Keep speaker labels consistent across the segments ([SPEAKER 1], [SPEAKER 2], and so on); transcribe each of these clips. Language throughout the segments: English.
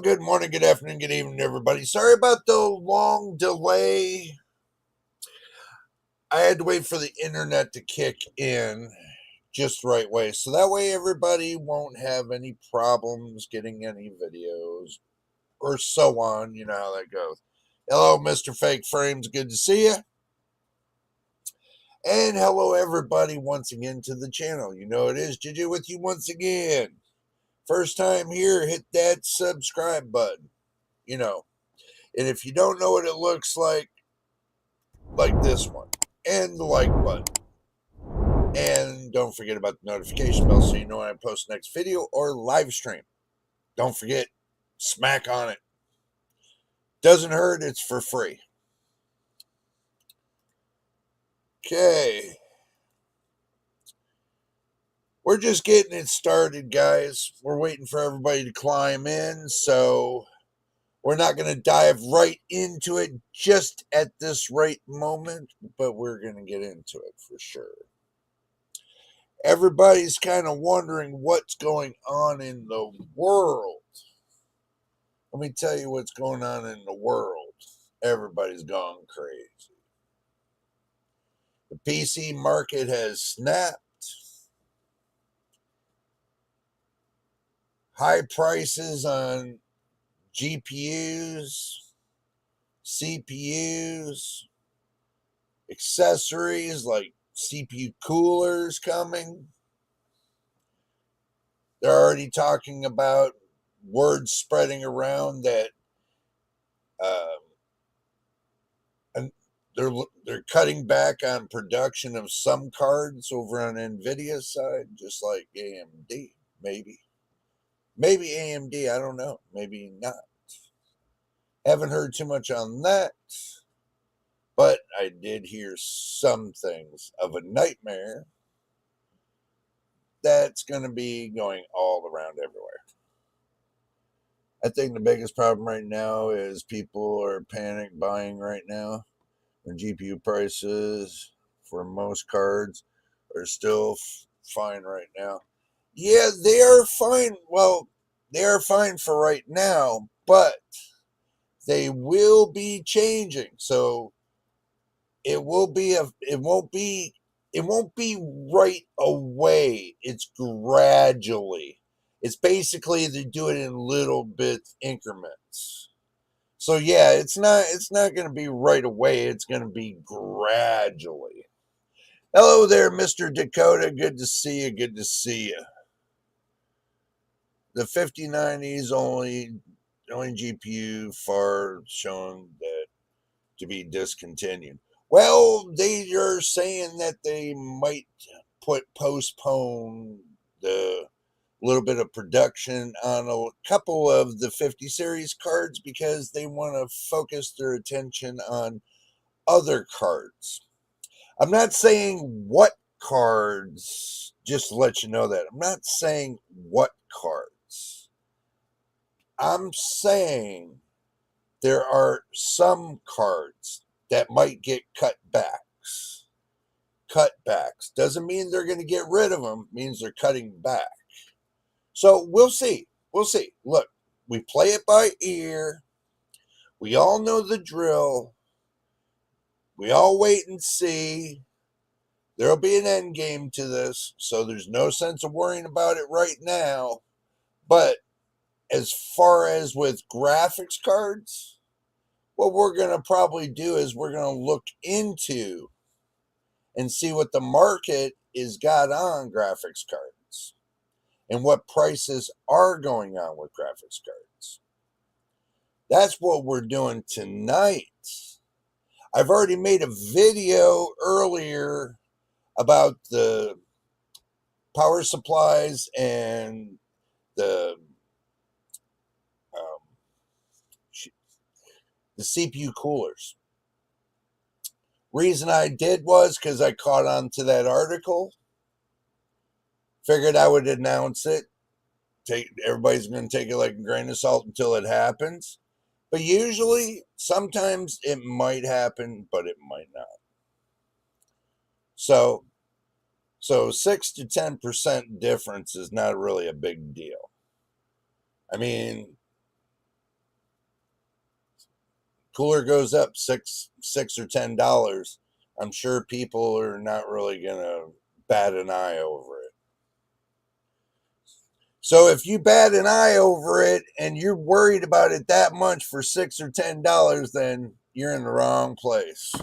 [SPEAKER 1] good morning, good afternoon, good evening, everybody. Sorry about the long delay. I had to wait for the internet to kick in just the right way. So that way everybody won't have any problems getting any videos or so on. You know how that goes. Hello, Mr. Fake Frames. Good to see you. And hello, everybody, once again to the channel. You know it is JJ with you once again. First time here, hit that subscribe button. You know. And if you don't know what it looks like this one. And the like button. And don't forget about the notification bell so you know when I post the next video or live stream. Don't forget, smack on it. Doesn't hurt, it's for free. Okay. We're just getting it started, guys. We're waiting for everybody to climb in, so we're not going to dive right into it just at this right moment, but we're going to get into it for sure. Everybody's kind of wondering what's going on in the world. Let me tell you what's going on in the world. Everybody's gone crazy. The PC market has snapped. High prices on GPUs, CPUs, accessories like CPU coolers coming. They're already talking about words spreading around that they're cutting back on production of some cards over on NVIDIA's side, just like AMD. Maybe AMD. I don't know. Maybe not. Haven't heard too much on that, but I did hear some things of a nightmare that's going to be going all around everywhere. I think the biggest problem right now is people are panic buying right now. And GPU prices for most cards are still fine right now. Yeah, they are fine. Well, they are fine for right now, but they will be changing. So it won't be right away. It's gradually. It's basically they do it in little bit increments. So yeah, it's not going to be right away. It's going to be gradually. Hello there, Mr. Dakota. Good to see you. Good to see you. The 5090's only GPU far shown that to be discontinued. Well, they are saying that they might postpone the little bit of production on a couple of the 50 series cards because they want to focus their attention on other cards. I'm not saying what cards, just to let you know that. I'm not saying what cards. I'm saying there are some cards that might get cutbacks. Cutbacks doesn't mean they're going to get rid of them, it means they're cutting back. So we'll see. We'll see. Look, we play it by ear. We all know the drill. We all wait and see. There'll be an end game to this, so there's no sense of worrying about it right now. But as far as with graphics cards, what we're going to probably do is we're going to look into and see what the market is got on graphics cards and what prices are going on with graphics cards. That's what we're doing tonight. I've already made a video earlier about the power supplies and the CPU coolers. Reason I did was because I caught on to that article. Figured I would announce it. Everybody's going to take it like a grain of salt until it happens. But usually, sometimes it might happen, but it might not. So 6 to 10% difference is not really a big deal. I mean, Cooler goes up $6 or $10. I'm sure people are not really gonna bat an eye over it. So if you bat an eye over it and you're worried about it that much for $6 or $10, then you're in the wrong place.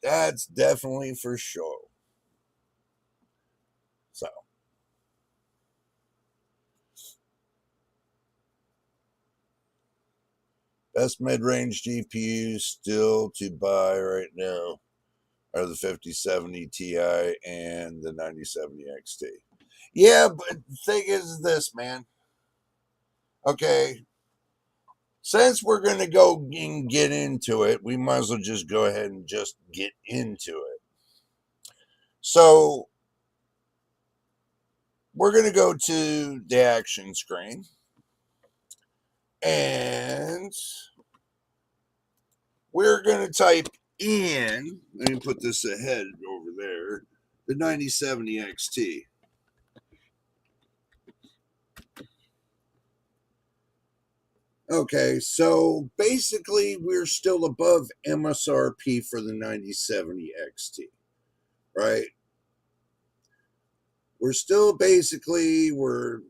[SPEAKER 1] That's definitely for sure. So best mid-range GPUs still to buy right now are the 5070 Ti and the 9070 XT. Yeah, but the thing is this, man. Okay, since we're going to go and get into it, we might as well just go ahead and just get into it. So we're going to go to the action screen. And we're going to type in, let me put this ahead over there, the 9070 XT. Okay, so basically we're still above MSRP for the 9070 XT, right? We're still basically, we're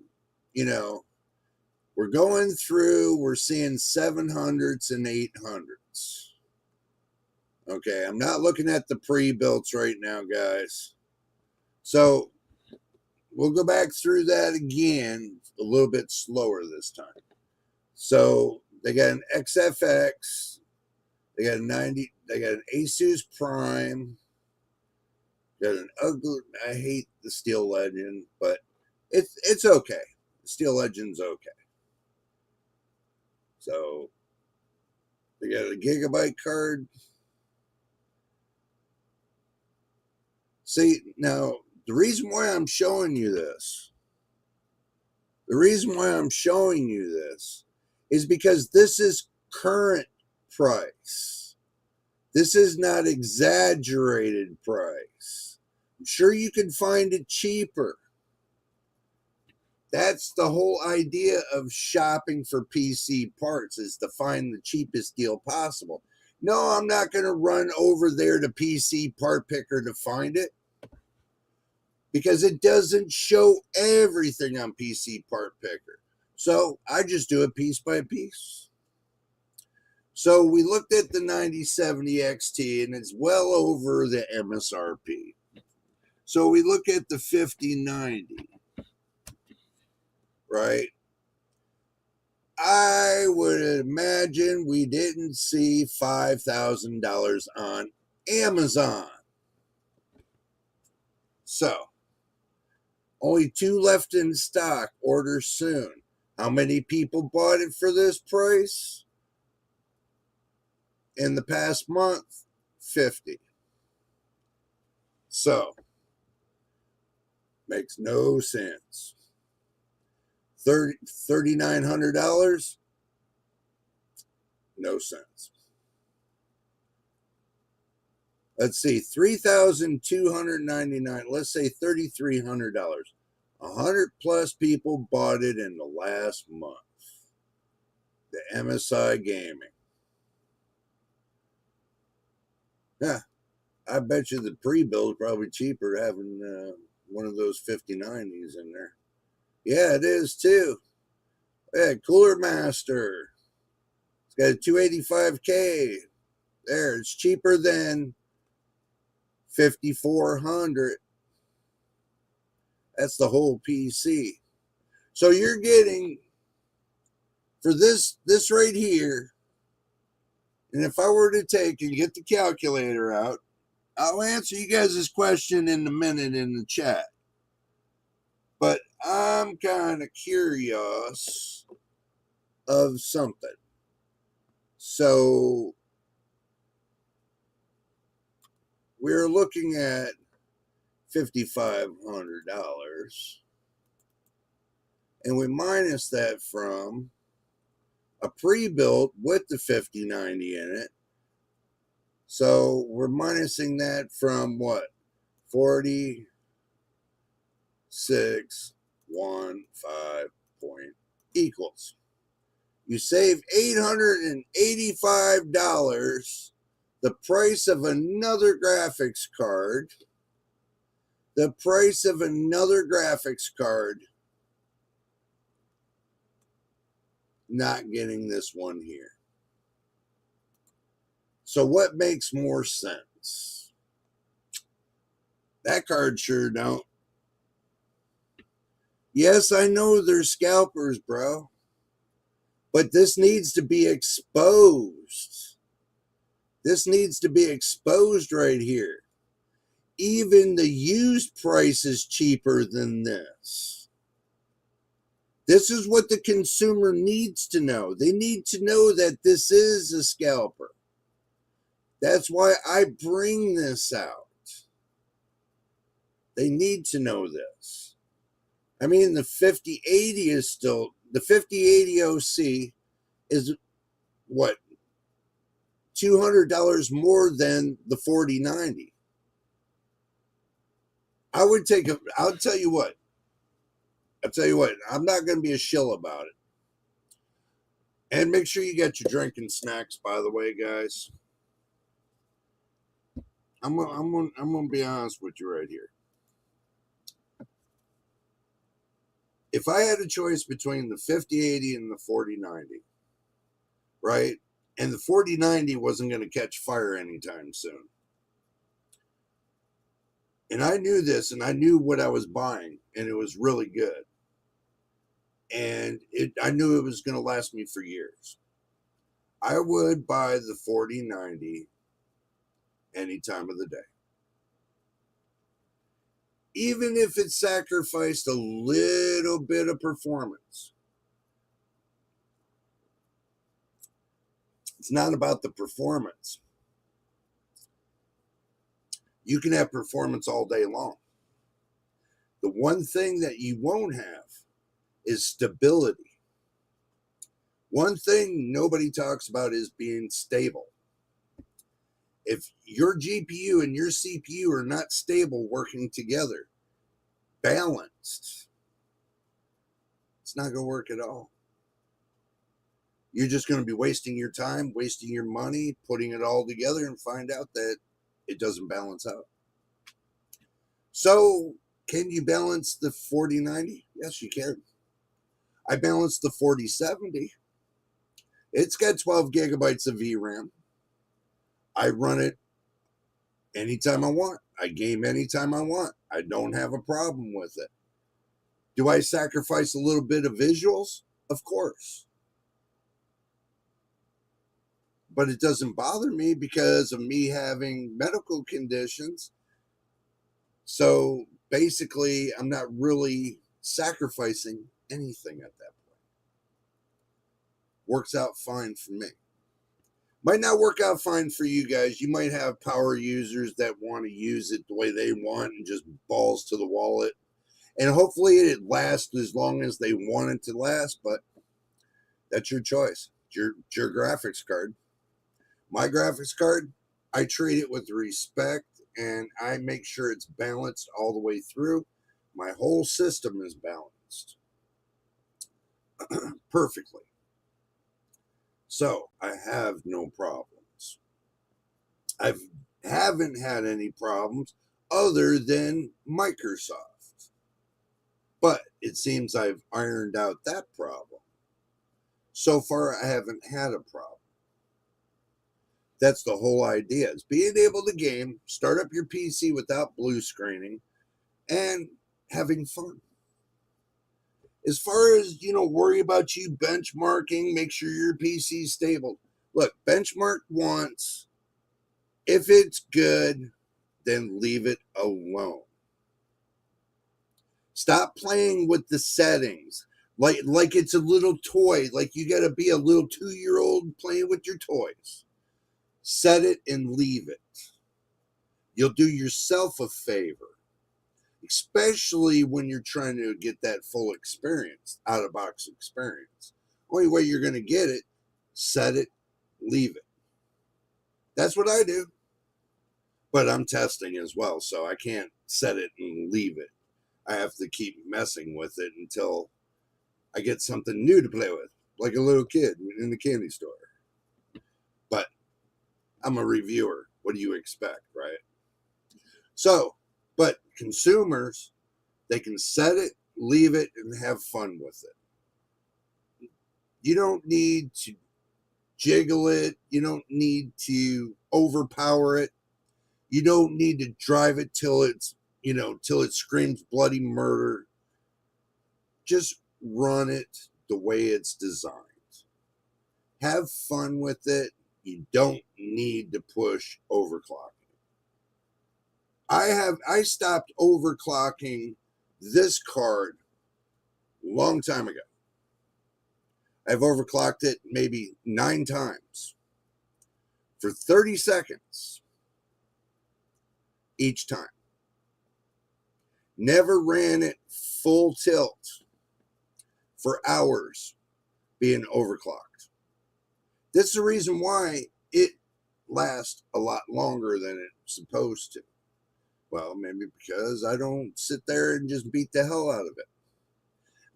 [SPEAKER 1] going through, we're seeing 700s and 800s. Okay, I'm not looking at the pre-builts right now, guys. So we'll go back through that again, a little bit slower this time. So they got an XFX, they got a 90, they got an Asus Prime, got an ugly, I hate the Steel Legend, but it's okay. The Steel Legend's okay. So they got a gigabyte card. See, now the reason why I'm showing you this, is because this is current price. This is not exaggerated price. I'm sure you can find it cheaper. That's the whole idea of shopping for PC parts, is to find the cheapest deal possible. No, I'm not going to run over there to PC Part Picker to find it, because it doesn't show everything on PC Part Picker. So I just do it piece by piece. So we looked at the 9070 XT, and it's well over the MSRP. So we look at the 5090, right? I would imagine we didn't see $5,000 on Amazon. So, only 2 left in stock. Order soon. How many people bought it for this price? In the past month, 50. So, makes no sense. $3,900? No sense. Let's see, $3,299. Let's say $3,300. 100 plus people bought it in the last month. The MSI Gaming. Yeah, I bet you the pre-build is probably cheaper having one of those 5090s in there. Yeah, it is too. Yeah, Cooler Master. It's got a 285K. There, it's cheaper than 5,400. That's the whole PC. So you're getting, for this right here, and if I were to take and get the calculator out, I'll answer you guys this question in a minute in the chat. But I'm kind of curious of something. So we're looking at $5,500. And we minus that from a pre-built with the 5090 in it. So we're minusing that from what? 4615 point equals. You save $885, the price of another graphics card. The price of another graphics card. Not getting this one here. So what makes more sense? That card sure don't. Yes, I know they're scalpers, bro. But this needs to be exposed. This needs to be exposed right here. Even the used price is cheaper than this. This is what the consumer needs to know. They need to know that this is a scalper. That's why I bring this out. They need to know this. I mean, the 5080 is still, the 5080 OC is what? $200 more than the 4090. I'll tell you what, I'm not going to be a shill about it. And make sure you get your drinking snacks, by the way, guys. I'm gonna be honest with you right here. If I had a choice between the 5080 and the 4090, right? And the 4090 wasn't going to catch fire anytime soon. And I knew this, and I knew what I was buying, and it was really good. And I knew it was going to last me for years. I would buy the 4090 any time of the day. Even if it sacrificed a little bit of performance. It's not about the performance. You can have performance all day long. The one thing that you won't have is stability. One thing nobody talks about is being stable. If your GPU and your CPU are not stable working together, balanced, it's not going to work at all. You're just going to be wasting your time, wasting your money, putting it all together and find out that it doesn't balance out. So, can you balance the 4090? Yes, you can. I balanced the 4070. It's got 12 gigabytes of VRAM. I run it anytime I want. I game anytime I want. I don't have a problem with it. Do I sacrifice a little bit of visuals? Of course. But it doesn't bother me because of me having medical conditions. So basically, I'm not really sacrificing anything at that point. Works out fine for me. Might not work out fine for you guys. You might have power users that want to use it the way they want and just balls to the wallet. And hopefully it lasts as long as they want it to last, but that's your choice. It's your graphics card. My graphics card, I treat it with respect and I make sure it's balanced all the way through. My whole system is balanced perfectly. So I have no problems. I haven't had any problems other than Microsoft. But it seems I've ironed out that problem. So far, I haven't had a problem. That's the whole idea, is being able to game, start up your PC without blue screening, and having fun. As far as, worry about you benchmarking, make sure your PC's stable. Look, benchmark once. If it's good, then leave it alone. Stop playing with the settings like it's a little toy, like you got to be a little 2-year-old playing with your toys. Set it and leave it. You'll do yourself a favor. Especially when you're trying to get that full experience, out-of-box experience. Only way you're going to get it, set it, leave it. That's what I do. But I'm testing as well, so I can't set it and leave it. I have to keep messing with it until I get something new to play with. like a little kid in the candy store. But I'm a reviewer. What do you expect, right? So, but consumers, they can set it, leave it, and have fun with it. You don't need to jiggle it. You don't need to overpower it. You don't need to drive it till it's, till it screams bloody murder. Just run it the way it's designed. Have fun with it. You don't need to push overclocking. I stopped overclocking this card a long time ago. I've overclocked it maybe 9 times for 30 seconds each time. Never ran it full tilt for hours being overclocked. That's the reason why it lasts a lot longer than it's supposed to. Well, maybe because I don't sit there and just beat the hell out of it.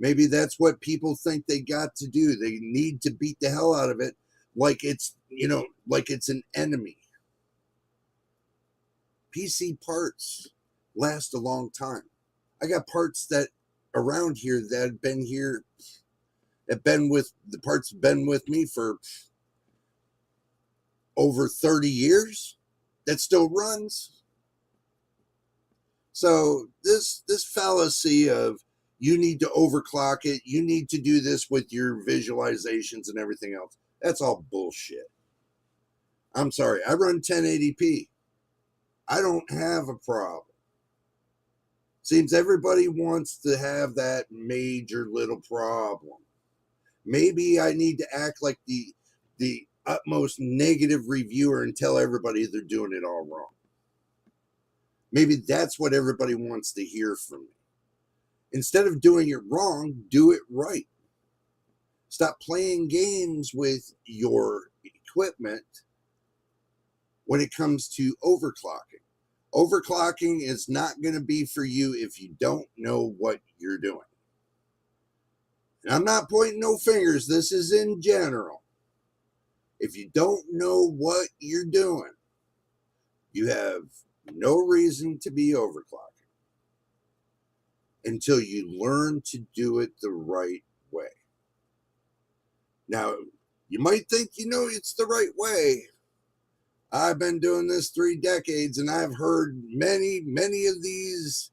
[SPEAKER 1] Maybe that's what people think they got to do. They need to beat the hell out of it like it's, like it's an enemy. PC parts last a long time. I got parts that around here that have been here, the parts have been with me for over 30 years that still runs. So this fallacy of you need to overclock it, you need to do this with your visualizations and everything else, that's all bullshit. I'm sorry, I run 1080p. I don't have a problem. Seems everybody wants to have that major little problem. Maybe I need to act like the utmost negative reviewer and tell everybody they're doing it all wrong. Maybe that's what everybody wants to hear from me. Instead of doing it wrong, do it right. Stop playing games with your equipment when it comes to overclocking. Overclocking is not going to be for you if you don't know what you're doing. And I'm not pointing no fingers. This is in general. If you don't know what you're doing, you have no reason to be overclocking until you learn to do it the right way. Now, you might think it's the right way. I've been doing this 3 decades, and I've heard many, many of these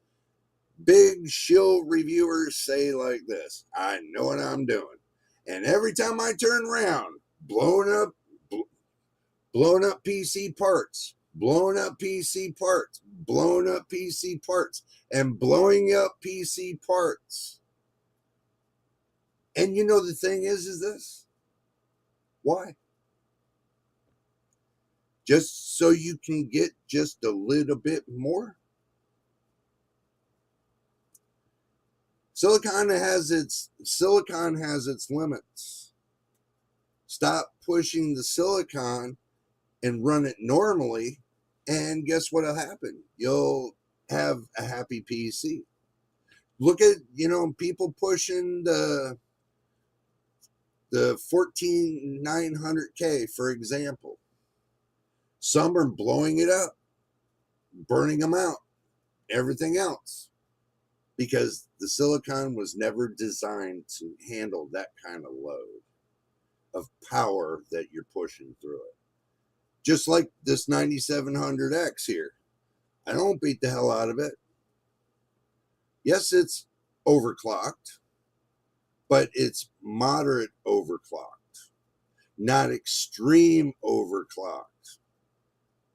[SPEAKER 1] big shill reviewers say like this: I know what I'm doing. And every time I turn around, blowing up PC parts, blowing up PC parts, blowing up PC parts, and blowing up PC parts. And the thing is this: why? Just so you can get just a little bit more? Silicon has its limits. Stop pushing the silicon and run it normally, and guess what'll happen? You'll have a happy PC. Look at people pushing the 14900K, for example. Some are blowing it up, burning them out, everything else, because the silicon was never designed to handle that kind of load of power that you're pushing through it. Just like this 9700X here. I don't beat the hell out of it. Yes, it's overclocked, but it's moderate overclocked, not extreme overclocked.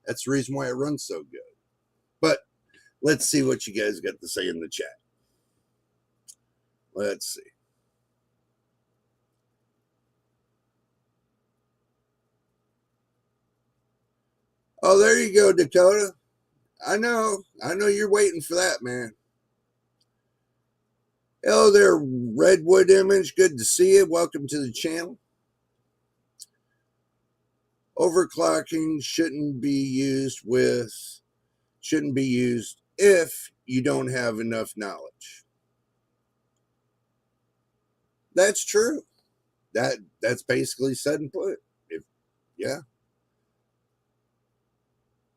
[SPEAKER 1] That's the reason why it runs so good. But let's see what you guys got to say in the chat. Let's see. Oh, there you go, Dakota. I know you're waiting for that, man. Hello there, Redwood Image. Good to see you. Welcome to the channel. Overclocking shouldn't be used if you don't have enough knowledge. That's true. That's basically said and put. Yeah.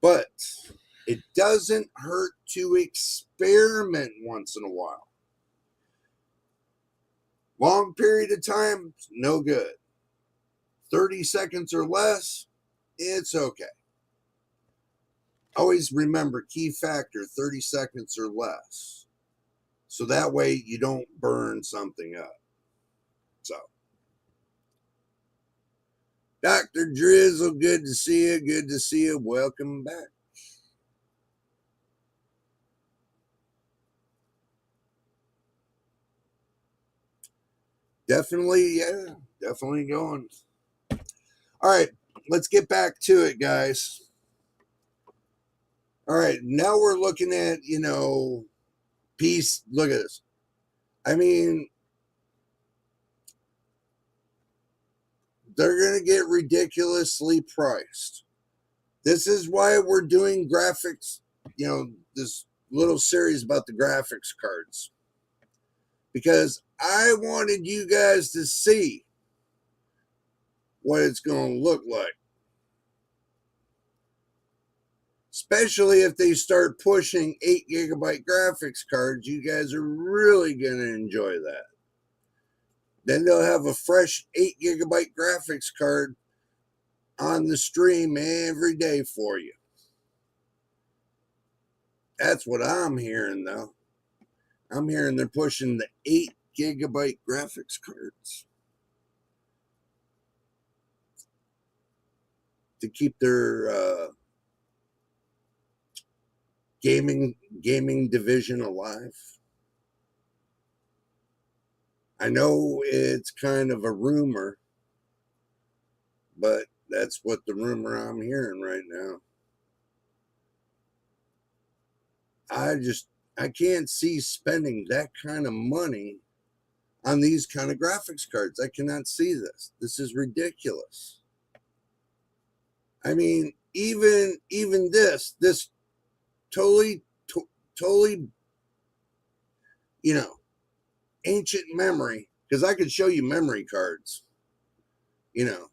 [SPEAKER 1] But it doesn't hurt to experiment once in a while. Long period of time, no good. 30 seconds or less, it's okay. Always remember, key factor, 30 seconds or less. So that way you don't burn something up. So, Dr. Drizzle, good to see you. Good to see you. Welcome back. Definitely, yeah, definitely going. All right, let's get back to it, guys. All right, now we're looking at, peace. Look at this. I mean, they're going to get ridiculously priced. This is why we're doing graphics, this little series about the graphics cards. Because I wanted you guys to see what it's going to look like. Especially if they start pushing 8 gigabyte graphics cards, you guys are really going to enjoy that. Then they'll have a fresh 8 gigabyte graphics card on the stream every day for you. That's what I'm hearing, though. I'm hearing they're pushing the 8 gigabyte graphics cards to keep their gaming division alive. I know it's kind of a rumor, but that's what the rumor I'm hearing right now. I can't see spending that kind of money on these kind of graphics cards. I cannot see this. This is ridiculous. I mean, even this totally, ancient memory, because I could show you memory cards, $270.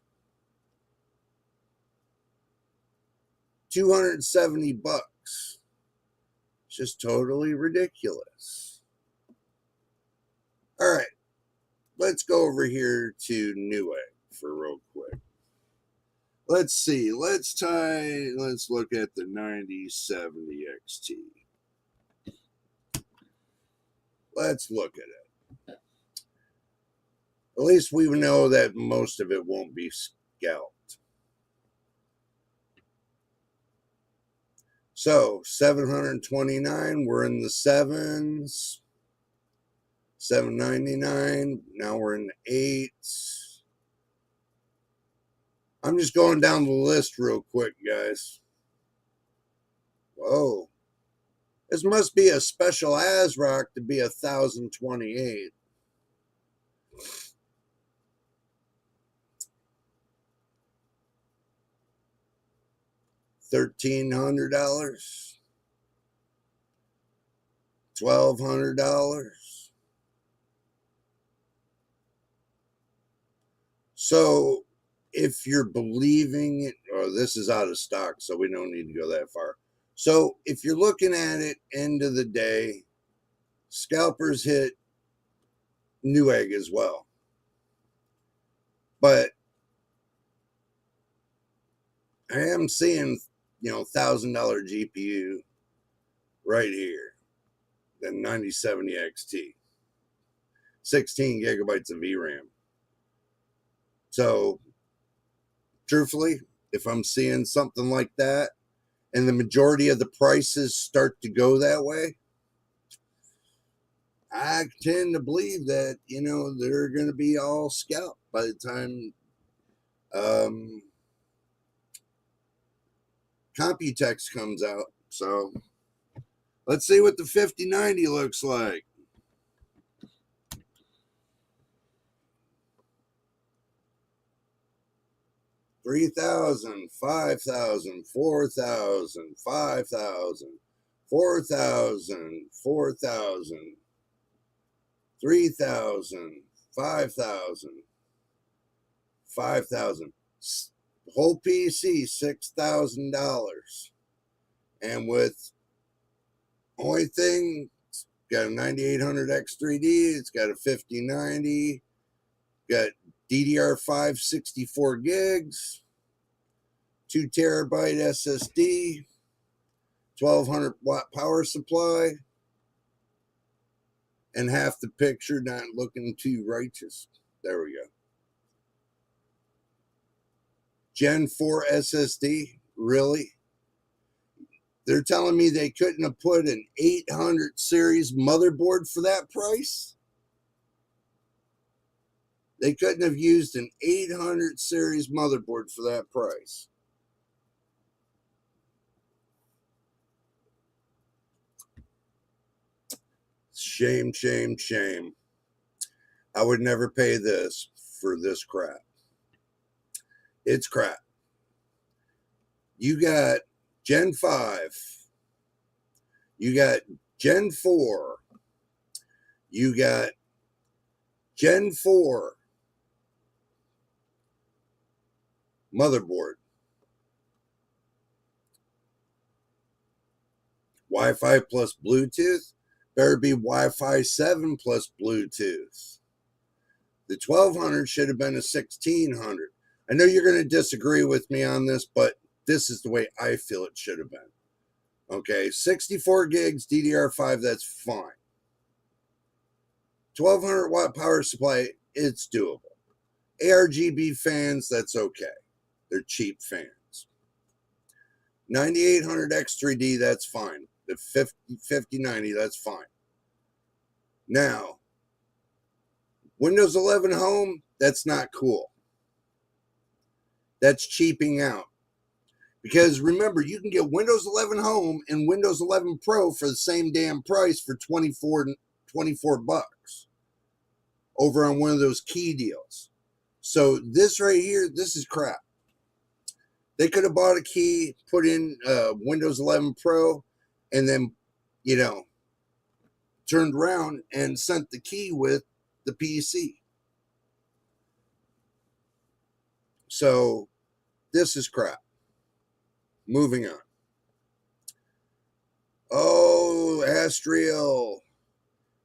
[SPEAKER 1] It's just totally ridiculous. All right, let's go over here to Newegg for real quick. Let's see. Let's look at the 9070 XT. Let's look at it. At least we know that most of it won't be scalped. So 729, we're in the sevens. 799, now we're in the 8s. I'm just going down the list real quick, guys. Whoa. This must be a special ASRock to be 1,028. $1,300, $1,200. So if you're believing it, this is out of stock, so we don't need to go that far. So if you're looking at it, end of the day, scalpers hit Newegg as well. But I am seeing, $1,000 GPU right here, the 9070 XT, 16 gigabytes of VRAM. So, truthfully, if I'm seeing something like that, and the majority of the prices start to go that way, I tend to believe that, they're going to be all scalped by the time Computex comes out. So let's see what the 5090 looks like. $3,000, $5,000, $4,000, $5,000, $4,000, $4,000, $3,000, $5,000. $5,000. Whole PC, $6,000. And with only thing, it's got a 9800 X3D, it's got a 5090, got DDR5 64 gigs, 2 terabyte SSD, 1200 watt power supply, and half the picture not looking too righteous. There we go. Gen 4 SSD, really? They're telling me they couldn't have put an 800 series motherboard for that price? They couldn't have used an 800 series motherboard for that price. Shame, shame, shame. I would never pay this for this crap. It's crap. You got Gen 5. You got Gen 4. You got Gen 4 motherboard. Wi-Fi plus Bluetooth. Better be Wi-Fi 7 plus Bluetooth. The 1200 should have been a 1600. I know you're going to disagree with me on this, but this is the way I feel it should have been. Okay, 64 gigs DDR5, that's fine. 1200 watt power supply, it's doable. ARGB fans, that's okay. They're cheap fans. 9800 X3D, that's fine. The 5090, that's fine. Now, Windows 11 Home, that's not cool. That's cheaping out. Because remember, you can get Windows 11 Home and Windows 11 Pro for the same damn price for 24 bucks over on one of those key deals. So this right here, this is crap. They could have bought a key, put in Windows 11 Pro, and then, you know, turned around and sent the key with the PC. So this is crap. Moving on. Oh, Astrial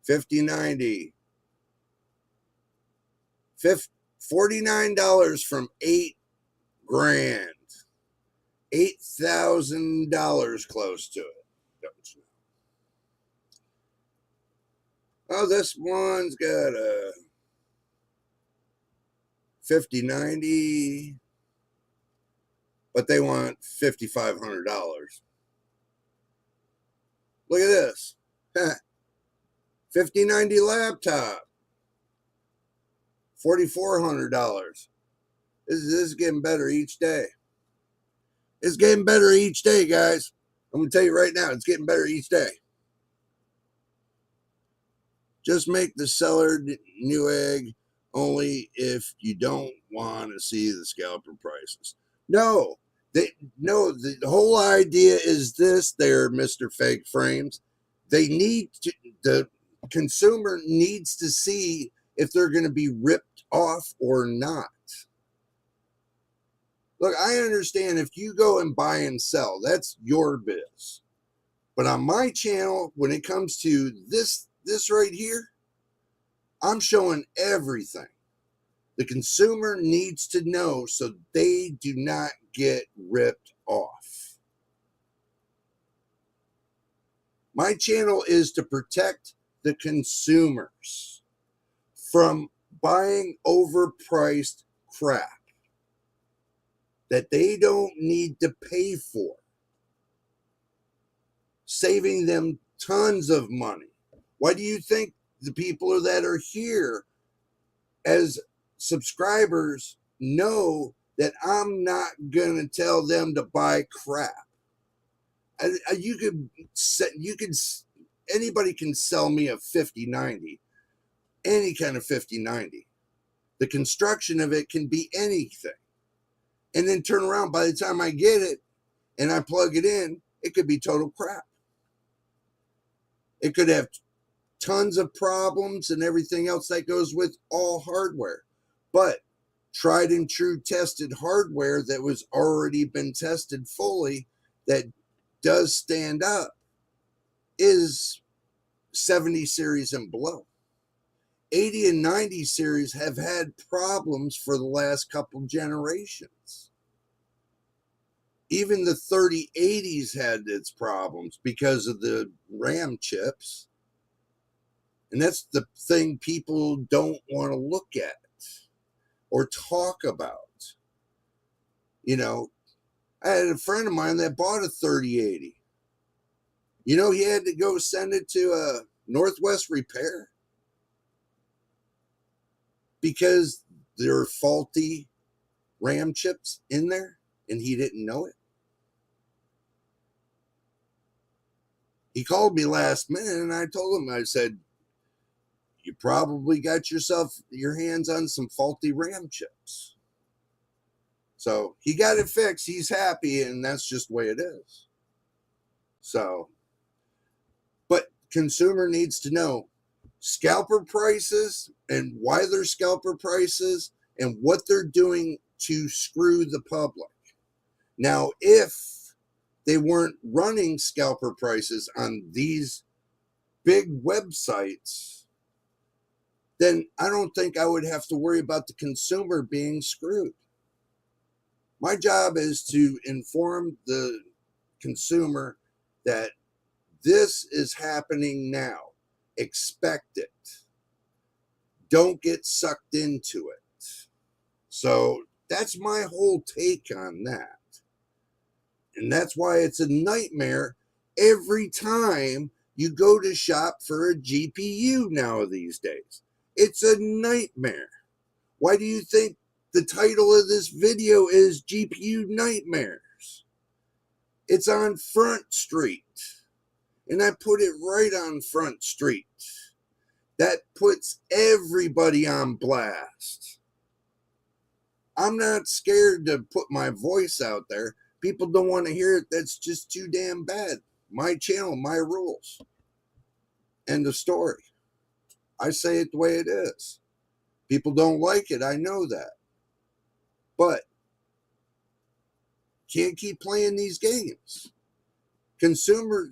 [SPEAKER 1] 5090. $49 from $8,000. $8,000 close to it. Oh, this one's got a 5090, but they want $5,500. Look at this. 5090 laptop, $4,400. This is getting better each day. It's getting better each day, guys. I'm going to tell you right now, it's getting better each day. Just make the seller Newegg only if you don't want to see the scalper prices. No, the whole idea is this there, Mr. Fake Frames. They need to, the consumer needs to see if they're going to be ripped off or not. Look, I understand if you go and buy and sell, that's your biz. But on my channel, when it comes to this right here, I'm showing everything. The consumer needs to know so they do not get ripped off. My channel is to protect the consumers from buying overpriced crap that they don't need to pay for, saving them tons of money. Why do you think the people that are here as subscribers know that I'm not going to tell them to buy crap? Anybody can sell me a 5090, any kind of 5090. The construction of it can be anything. And then turn around, by the time I get it and I plug it in, it could be total crap. It could have tons of problems and everything else that goes with all hardware. But tried and true tested hardware that was already been tested fully that does stand up is 70 series and below. 80 and 90 series have had problems for the last couple generations. Even the 3080s had its problems because of the RAM chips. And that's the thing people don't want to look at or talk about. You know, I had a friend of mine that bought a 3080. You know, he had to go send it to a Northwest Repair because there are faulty RAM chips in there and he didn't know it. He called me last minute and I told him, I said, you probably got your hands on some faulty RAM chips. So he got it fixed. He's happy, and that's just the way it is. So, but consumer needs to know scalper prices and why they're scalper prices and what they're doing to screw the public. Now, if they weren't running scalper prices on these big websites, then I don't think I would have to worry about the consumer being screwed. My job is to inform the consumer that this is happening now. Expect it. Don't get sucked into it. So that's my whole take on that. And that's why it's a nightmare every time you go to shop for a GPU now these days. It's a nightmare. Why do you think the title of this video is GPU Nightmares? It's on Front Street. And I put it right on Front Street. That puts everybody on blast. I'm not scared to put my voice out there. People don't want to hear it. That's just too damn bad. My channel, my rules. End of story. I say it the way it is. People don't like it. I know that. But can't keep playing these games. Consumer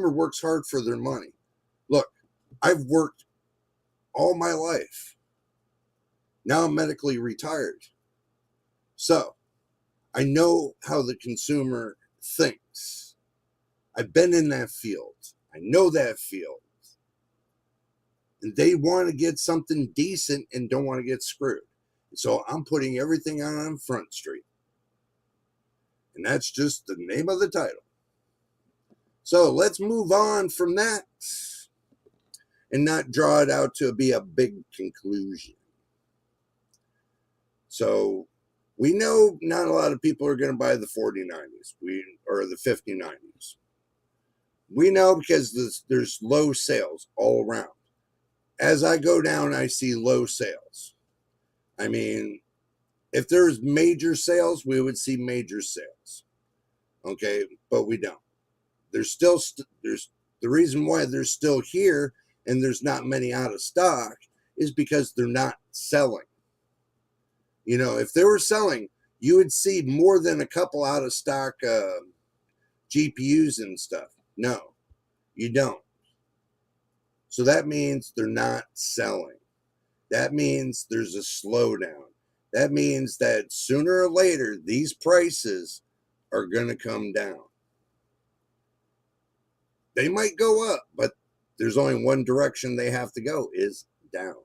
[SPEAKER 1] works hard for their money. Look, I've worked all my life. Now I'm medically retired. So I know how the consumer thinks. I've been in that field. I know that field. And they want to get something decent and don't want to get screwed. So I'm putting everything on Front Street. And that's just the name of the title. So let's move on from that and not draw it out to be a big conclusion. So we know not a lot of people are going to buy the 4090s or the 5090s. We know because there's low sales all around. As I go down, I see low sales. I mean, if there's major sales, we would see major sales. Okay, but we don't. There's still there's the reason why they're still here and there's not many out of stock is because they're not selling. You know, if they were selling, you would see more than a couple out of stock GPUs and stuff. No, you don't. So that means they're not selling. That means there's a slowdown. That means that sooner or later, these prices are going to come down. They might go up, but there's only one direction they have to go, is down.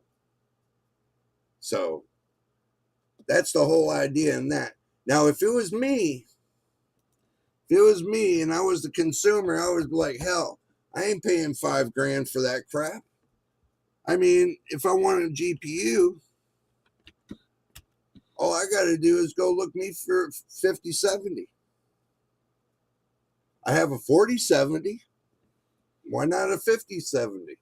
[SPEAKER 1] So that's the whole idea in that. Now, if it was me and I was the consumer, I would be like, hell, I ain't paying $5,000 for that crap. I mean, if I want a GPU, all I got to do is go look me for 5070. I have a 4070. Why not a 5070?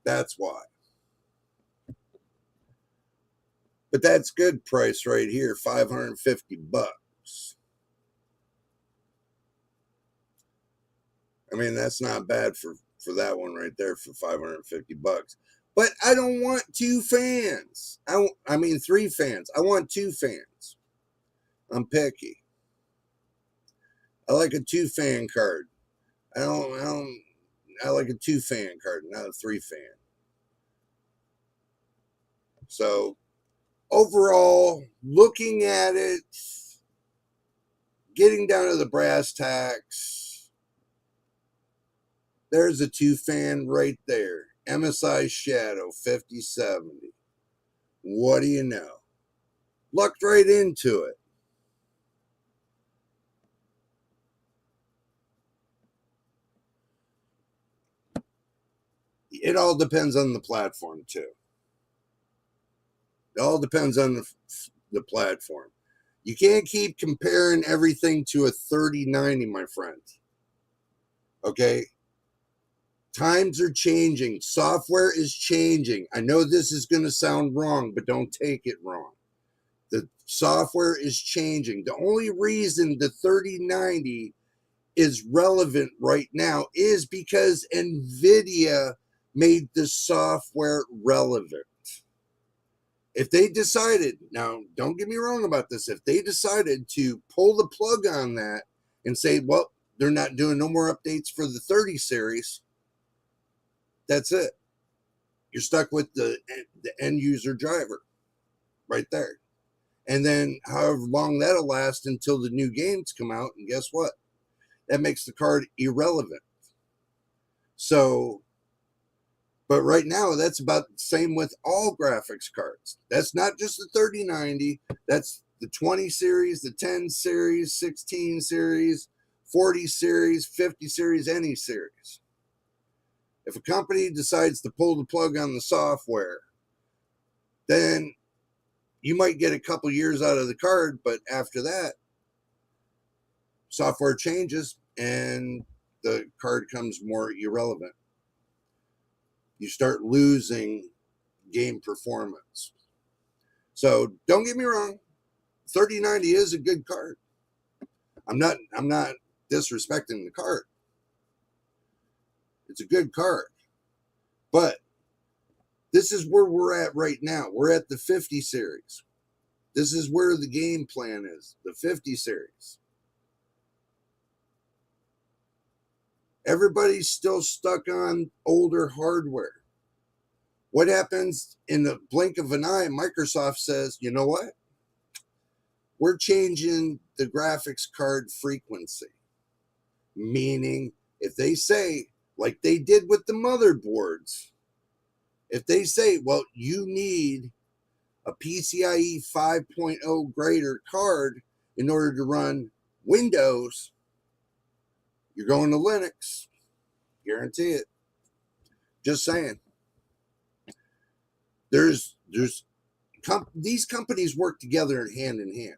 [SPEAKER 1] That's why. But that's good price right here, $550. I mean, that's not bad for that one right there for $550. But I don't want 2 fans. I mean 3 fans. I want 2 fans. I'm picky. I like a 2 fan card. I like a 2 fan card, not a 3 fan. So overall, looking at it, getting down to the brass tacks, there's a 2 fan right there. MSI Shadow 5070. What do you know? Lucked right into it. It all depends on the platform too. It all depends on the platform. You can't keep comparing everything to a 3090, my friend. Okay? Times are changing. Software is changing. I know this is going to sound wrong, but don't take it wrong. The software is changing. The only reason the 3090 is relevant right now is because NVIDIA made the software relevant. If they decided, now don't get me wrong about this, if they decided to pull the plug on that and say, well, they're not doing no more updates for the 30 series, that's it. You're stuck with the end user driver right there. And then however long that'll last until the new games come out, and guess what? That makes the card irrelevant. So, but right now, that's about the same with all graphics cards. That's not just the 3090. That's the 20 series, the 10 series, 16 series, 40 series, 50 series, any series. If a company decides to pull the plug on the software, then you might get a couple years out of the card, but after that, software changes and the card becomes more irrelevant. You start losing game performance. So don't get me wrong, 3090 is a good card. I'm not disrespecting the card. It's a good card. But this is where we're at right now. We're at the 50 series. This is where the game plan is, the 50 series. Everybody's still stuck on older hardware. What happens in the blink of an eye? Microsoft says, you know what? We're changing the graphics card frequency. Meaning, if they say, like they did with the motherboards, if they say, well, you need a PCIe 5.0 grader card in order to run Windows, you're going to Linux. Guarantee it. Just saying. These companies work together hand in hand.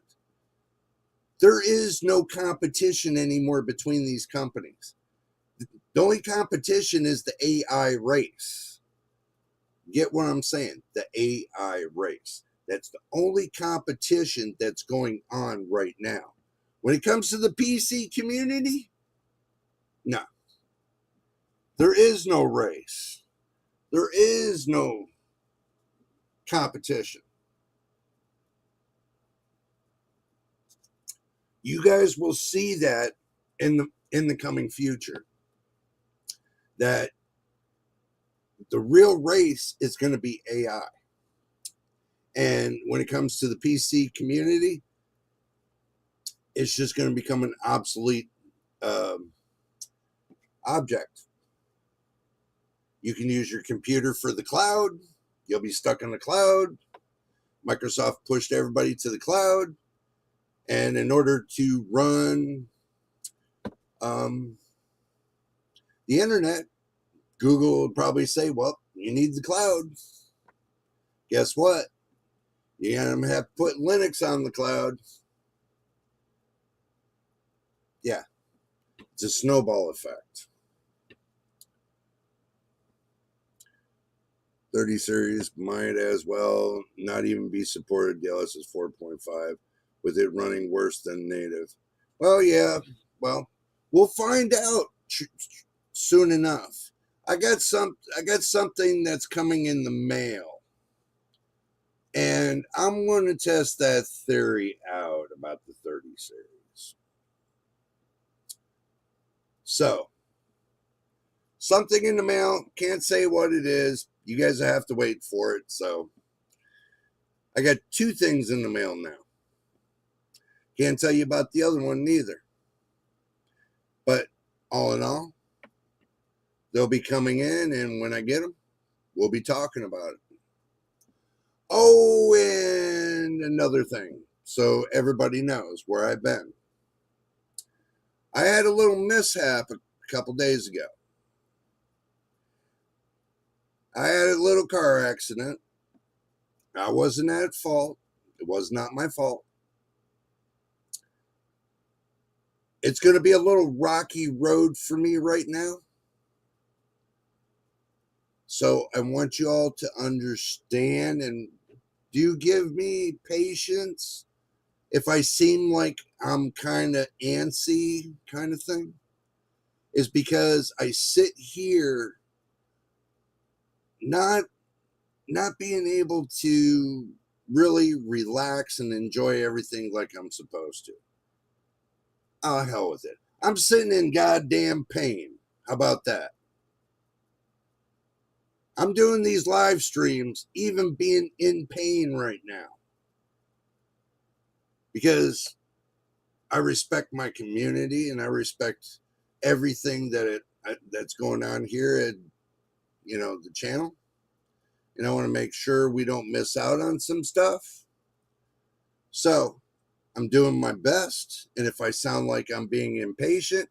[SPEAKER 1] There is no competition anymore between these companies. The only competition is the AI race. Get what I'm saying? The AI race. That's the only competition that's going on right now. When it comes to the PC community, no. There is no race. There is no competition. You guys will see that in the coming future. That the real race is going to be AI. And when it comes to the PC community, it's just going to become an obsolete object. You can use your computer for the cloud. You'll be stuck in the cloud. Microsoft pushed everybody to the cloud. And in order to run the internet, Google would probably say, well, you need the cloud. Guess what? You're going to have to put Linux on the cloud. Yeah, it's a snowball effect. 30 series might as well not even be supported. DLSS 4.5 with it running worse than native. Well, yeah. Well, we'll find out soon enough. I got something that's coming in the mail, and I'm going to test that theory out about the 30 series. So, something in the mail, can't say what it is. You guys have to wait for it. So, I got 2 things in the mail now. Can't tell you about the other one neither. But all in all, they'll be coming in, and when I get them, we'll be talking about it. Oh, and another thing, so everybody knows where I've been. I had a little mishap a couple days ago. I had a little car accident. I wasn't at fault. It was not my fault. It's going to be a little rocky road for me right now. So I want you all to understand, and do give me patience if I seem like I'm kind of antsy kind of thing. Is because I sit here not being able to really relax and enjoy everything like I'm supposed to. Oh, hell with it. I'm sitting in goddamn pain. How about that? I'm doing these live streams even being in pain right now because I respect my community and I respect everything that's going on here at the channel, and I want to make sure we don't miss out on some stuff. So I'm doing my best, and if I sound like I'm being impatient,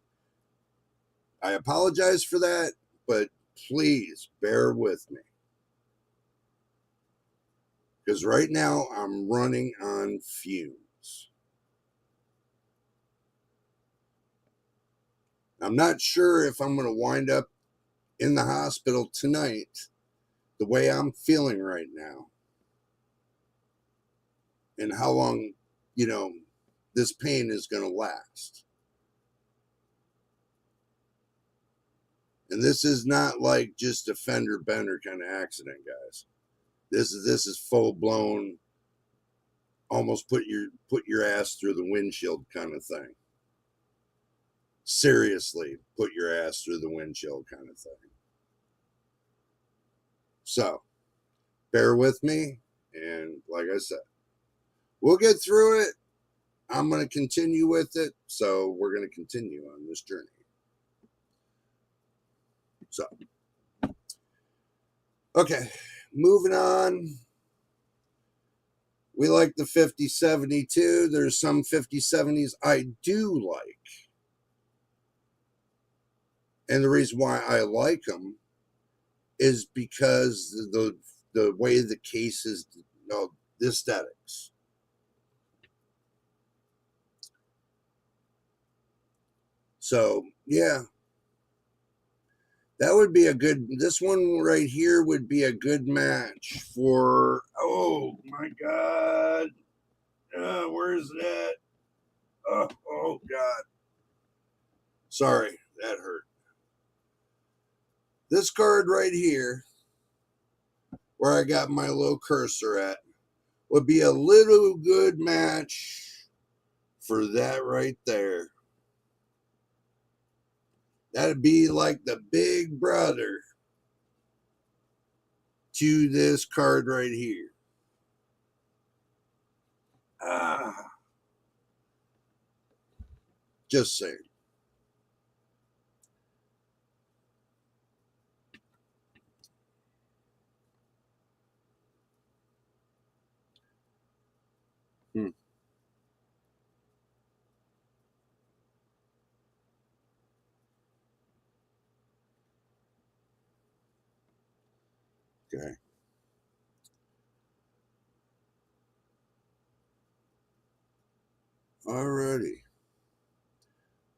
[SPEAKER 1] I apologize for that, but please bear with me. Because right now I'm running on fumes. I'm not sure if I'm going to wind up in the hospital tonight the way I'm feeling right now, and how long, this pain is going to last. And this is not like just a fender bender kind of accident, guys. This is full blown, almost put your ass through the windshield kind of thing. Seriously, put your ass through the windshield kind of thing. So, bear with me, and like I said, we'll get through it. I'm going to continue with it, so we're going to continue on this journey. So, okay, moving on. We like the 5072. There's some 5070s I do like. And the reason why I like them is because the way the case is, the aesthetics. So, yeah. That would be this one right here would be a good match for, oh my God. Where is that? Oh God. Sorry, that hurt. This card right here, where I got my little cursor at, would be a little good match for that right there. That'd be like the big brother to this card right here. Just saying. Okay. Alrighty.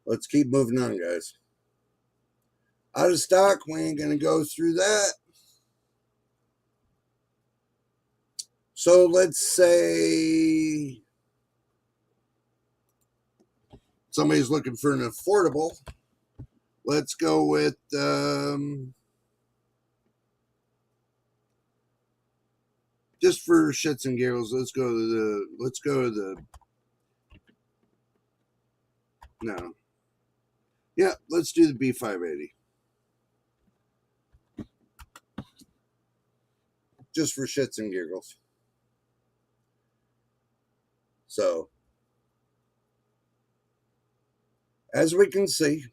[SPEAKER 1] Let's keep moving on, guys. Out of stock, we ain't going to go through that. So let's say somebody's looking for an affordable. Let's go with Just for shits and giggles, let's go to the no. Yeah, let's do the B580. Just for shits and giggles. So, as we can see,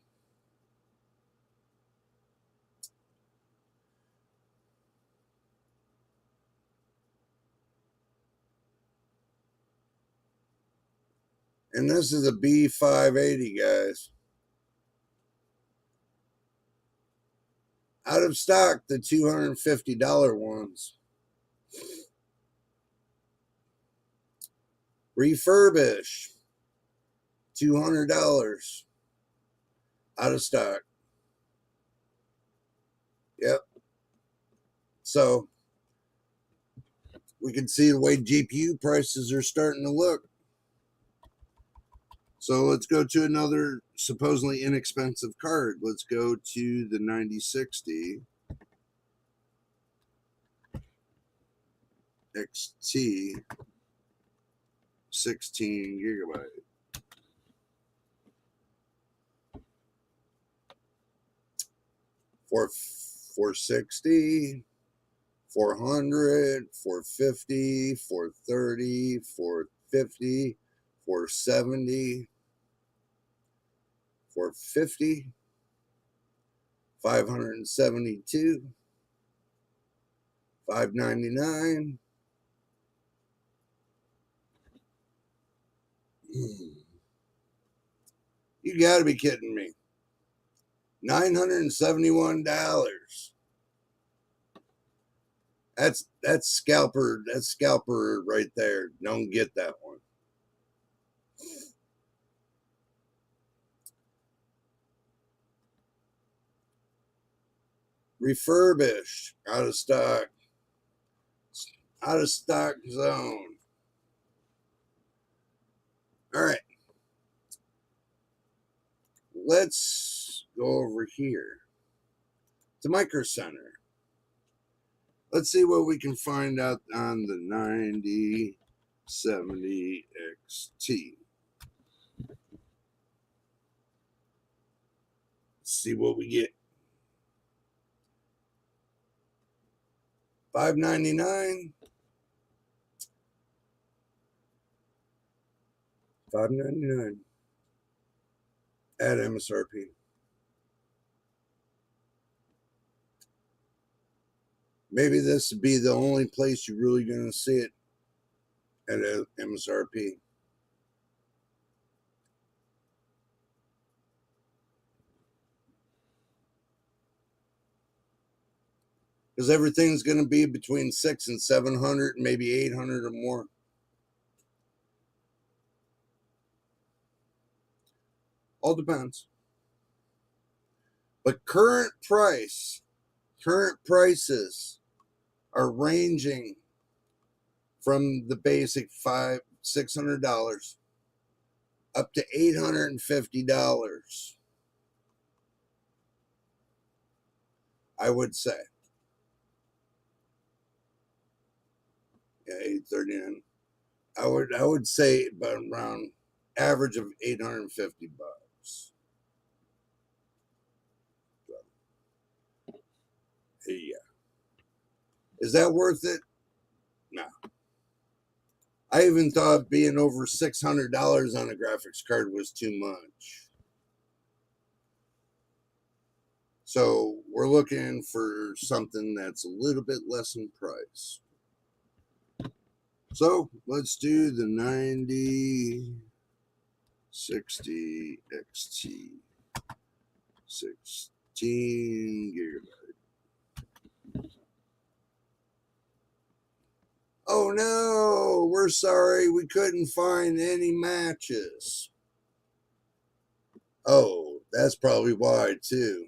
[SPEAKER 1] and this is a B580, guys. Out of stock, the $250 ones. Refurbish, $200. Out of stock. Yep. So, we can see the way GPU prices are starting to look. So let's go to another supposedly inexpensive card. Let's go to the 9060 XT 16 gigabyte. For 460, 400, 450, 430, 450, 470, 450, 572, 599. You got to be kidding me. $971. That's scalper. That's scalper right there. Don't get that one. Refurbished, out of stock. Out of stock zone. All right. Let's go over here to Micro Center. Let's see what we can find out on the 9070 XT. Let's see what we get. $599. $599 at MSRP. Maybe this would be the only place you're really going to see it at MSRP. Because everything's going to be between 600 and 700, maybe 800 or more. All depends. But current prices are ranging from the basic $600 up to $850. I would say. Yeah, $839. I would say about around average of $850. Yeah. Is that worth it? No. I even thought being over $600 on a graphics card was too much. So we're looking for something that's a little bit less in price. So let's do the 9060 XT 16 gigabyte. Oh no, we're sorry, we couldn't find any matches. Oh, that's probably why too.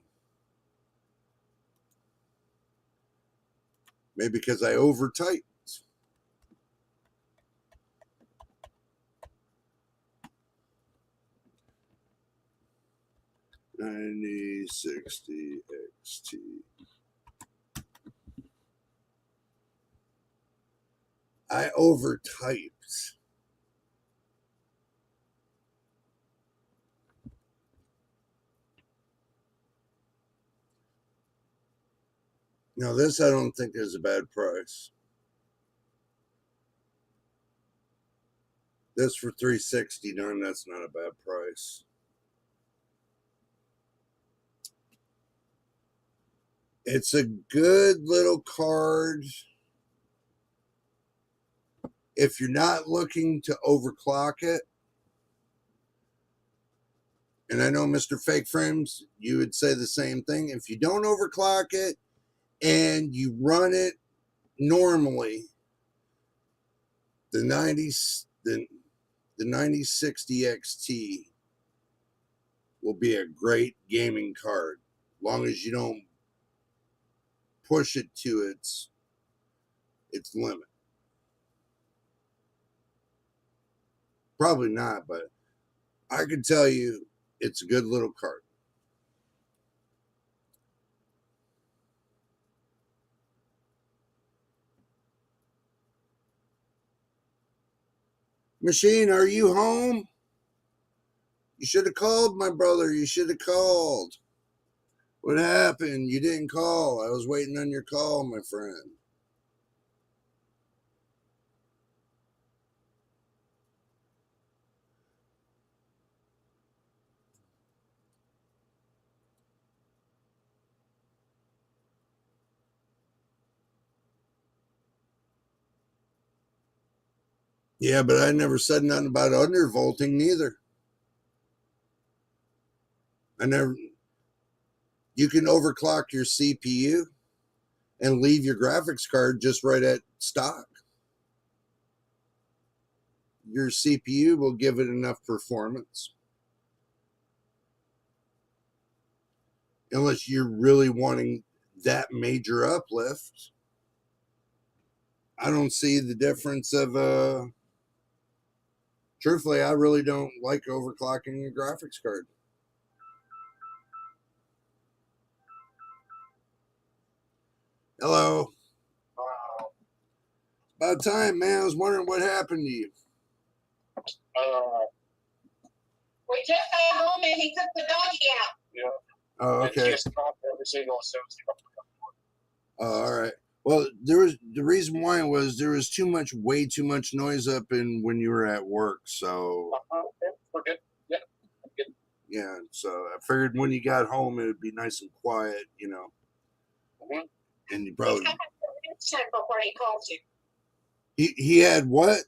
[SPEAKER 1] Maybe because I over-typed. 9060 XT. I overtyped. Now this I don't think is a bad price. This for $369, that's not a bad price. It's a good little card if you're not looking to overclock it. And I know, Mr. Fake Frames, you would say the same thing. If you don't overclock it and you run it normally, the 9060 XT will be a great gaming card, as long as you don't push it to its limit. Probably not, but I can tell you it's a good little card. Machine, are you home? You should have called, my brother. You should have called. What happened? You didn't call. I was waiting on your call, my friend. Yeah, but I never said nothing about undervolting neither. You can overclock your CPU and leave your graphics card just right at stock. Your CPU will give it enough performance. Unless you're really wanting that major uplift. I don't see the difference of truthfully, I really don't like overclocking a graphics card. Hello. About time, man. I was wondering what happened to you.
[SPEAKER 2] We just got home and he took the doggy out. Yeah.
[SPEAKER 1] Oh, okay. Oh, all right. Well, the reason why was there was way too much noise up in when you were at work. So
[SPEAKER 2] we're good. Yeah. Good.
[SPEAKER 1] Yeah. So I figured when you got home, it would be nice and quiet,
[SPEAKER 2] Mm-hmm.
[SPEAKER 1] And you probably
[SPEAKER 2] before he calls you.
[SPEAKER 1] He had what?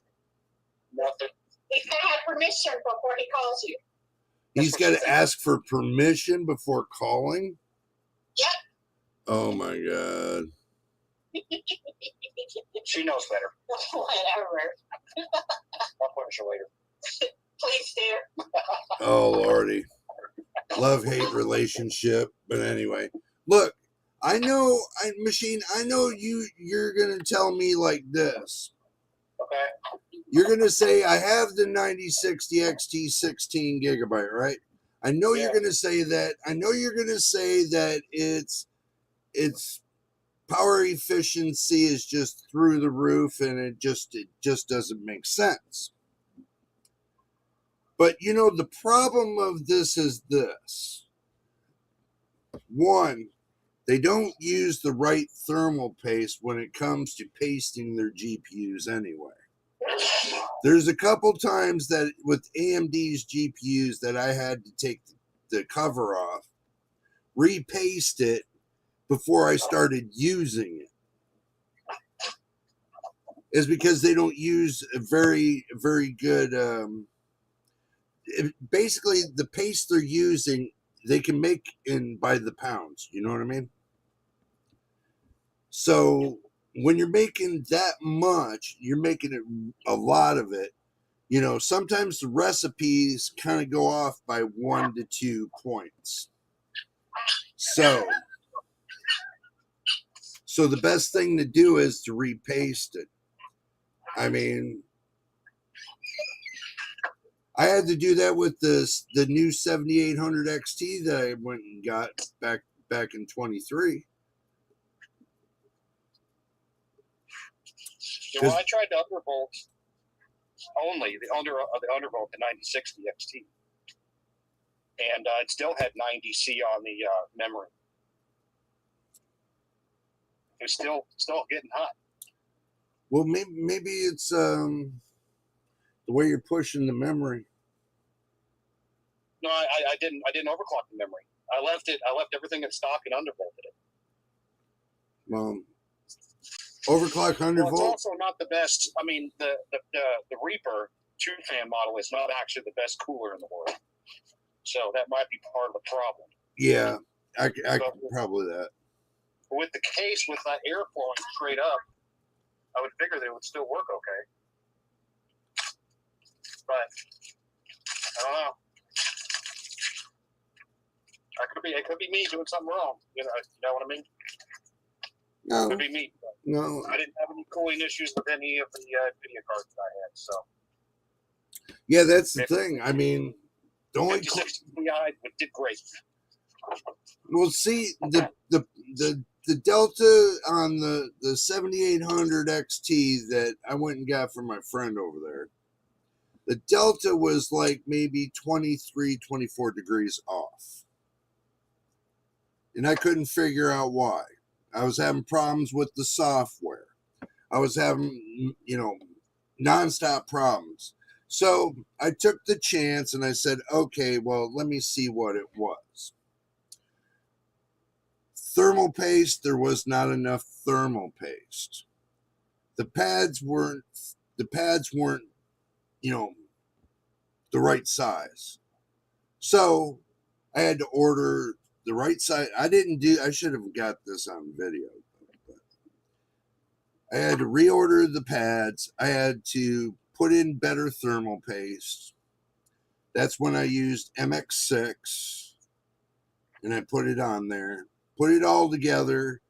[SPEAKER 2] Nothing. He's got to have permission before he calls you.
[SPEAKER 1] He's got to ask for permission before calling?
[SPEAKER 2] Yep.
[SPEAKER 1] Oh, my God.
[SPEAKER 2] She knows better. Whatever. I'll punish her later. Please do.
[SPEAKER 1] Oh, Lordy. Love-hate relationship. But anyway, look, Machine, I know you're going to tell me like this.
[SPEAKER 2] Okay.
[SPEAKER 1] You're going to say, I have the 9060 XT 16 gigabyte, right? I know you're going to say that. I know you're going to say that its power efficiency is just through the roof and it just doesn't make sense. But the problem of this is this. One, they don't use the right thermal paste when it comes to pasting their GPUs anyway. There's a couple times that with AMD's GPUs that I had to take the cover off, repaste it before I started using it. Is because they don't use a very, very good, basically the paste they're using, they can make by the pounds. You know what I mean? So when you're making that much, you're making it a lot of it. Sometimes the recipes kind of go off by 1 to 2 points. So the best thing to do is to repaste it. I mean, I had to do that with the new 7800 XT that I went and got back in 23.
[SPEAKER 2] Yeah, well, I tried the undervolt only, the undervolt, the 9060 XT, and it still had 90C on the memory. It was still getting hot.
[SPEAKER 1] Well, maybe it's the way you're pushing the memory.
[SPEAKER 2] No, I didn't overclock the memory. I left everything in stock and undervolted it.
[SPEAKER 1] Overclock 100
[SPEAKER 2] Well, it's
[SPEAKER 1] volt.
[SPEAKER 2] also not the best. I mean, the Reaper 2-fan model is not actually the best cooler in the world. So that might be part of the problem.
[SPEAKER 1] Yeah, I could probably that.
[SPEAKER 2] With the case, with that air flowing straight up, I would figure they would still work okay. But I don't know. It could be me doing something wrong. You know what I mean?
[SPEAKER 1] No.
[SPEAKER 2] It could be me.
[SPEAKER 1] No.
[SPEAKER 2] I didn't have any cooling issues with any of the video cards that I had. So.
[SPEAKER 1] Yeah, that's the thing. I mean, the only
[SPEAKER 2] 56 Ti did great.
[SPEAKER 1] Well, see the Delta on the 7800 XT that I went and got from my friend over there. The Delta was like maybe 23, 24 degrees off. And I couldn't figure out why. I was having problems with the software. I was having, nonstop problems. So I took the chance and I said, okay, well, let me see what it was. Thermal paste, there was not enough thermal paste. The pads weren't, the right size. So I had to order the right size. I should have got this on video. But I had to reorder the pads. I had to put in better thermal paste. That's when I used MX6 and I put it on there, put it all together,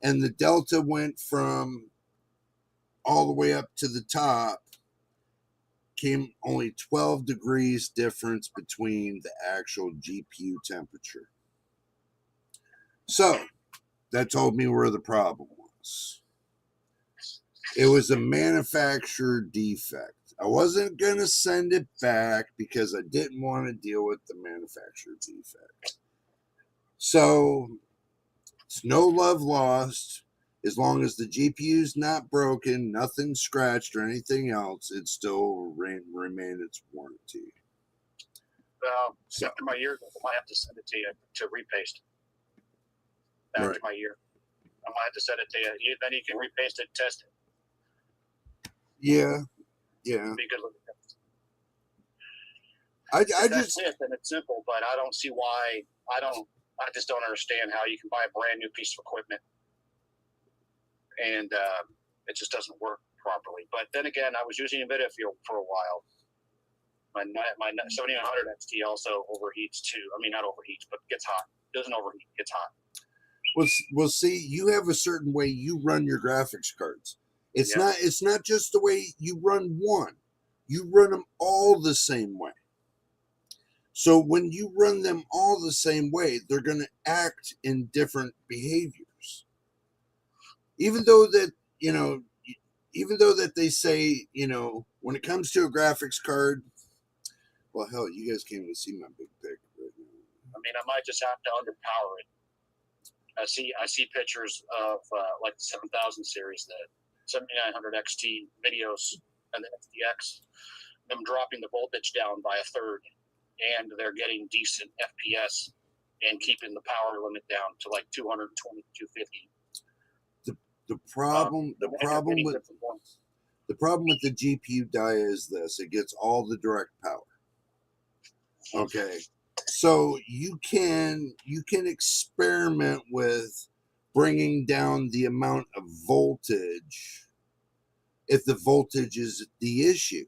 [SPEAKER 1] and the Delta went from all the way up to the top, came only 12 degrees difference between the actual GPU temperature. So that told me where the problem was. It was a manufacturer defect. I wasn't going to send it back because I didn't want to deal with the manufacturer defect. So it's no love lost. As long as the GPU's not broken, nothing scratched or anything else, it still remain its warranty.
[SPEAKER 2] After my year, I might have to send it to you to repaste. After my year, I might have to send it to you. Then you can repaste it, test it.
[SPEAKER 1] Yeah.
[SPEAKER 2] Be good looking.
[SPEAKER 1] That's
[SPEAKER 2] it, and it's simple, but I don't see why. I just don't understand how you can buy a brand new piece of equipment and it just doesn't work properly. But then again, I was using NVIDIA for a while. My 7900 XT also overheats too. I mean, not overheats, but gets hot. Doesn't overheat, gets hot.
[SPEAKER 1] Well, see, you have a certain way you run your graphics cards. It's not just the way you run one. You run them all the same way. So when you run them all the same way, they're going to act in different behaviors. Even though that they say, when it comes to a graphics card, well, hell, you guys can't even see my big pic right now.
[SPEAKER 2] I mean, I might just have to underpower it. I see pictures of like the 7000 series, the 7900 XT videos and the XTX, them dropping the voltage down by a third, and they're getting decent FPS and keeping the power limit down to like 220, 250.
[SPEAKER 1] The problem with the GPU die is this: it gets all the direct power. Okay, so you can experiment with bringing down the amount of voltage if the voltage is the issue.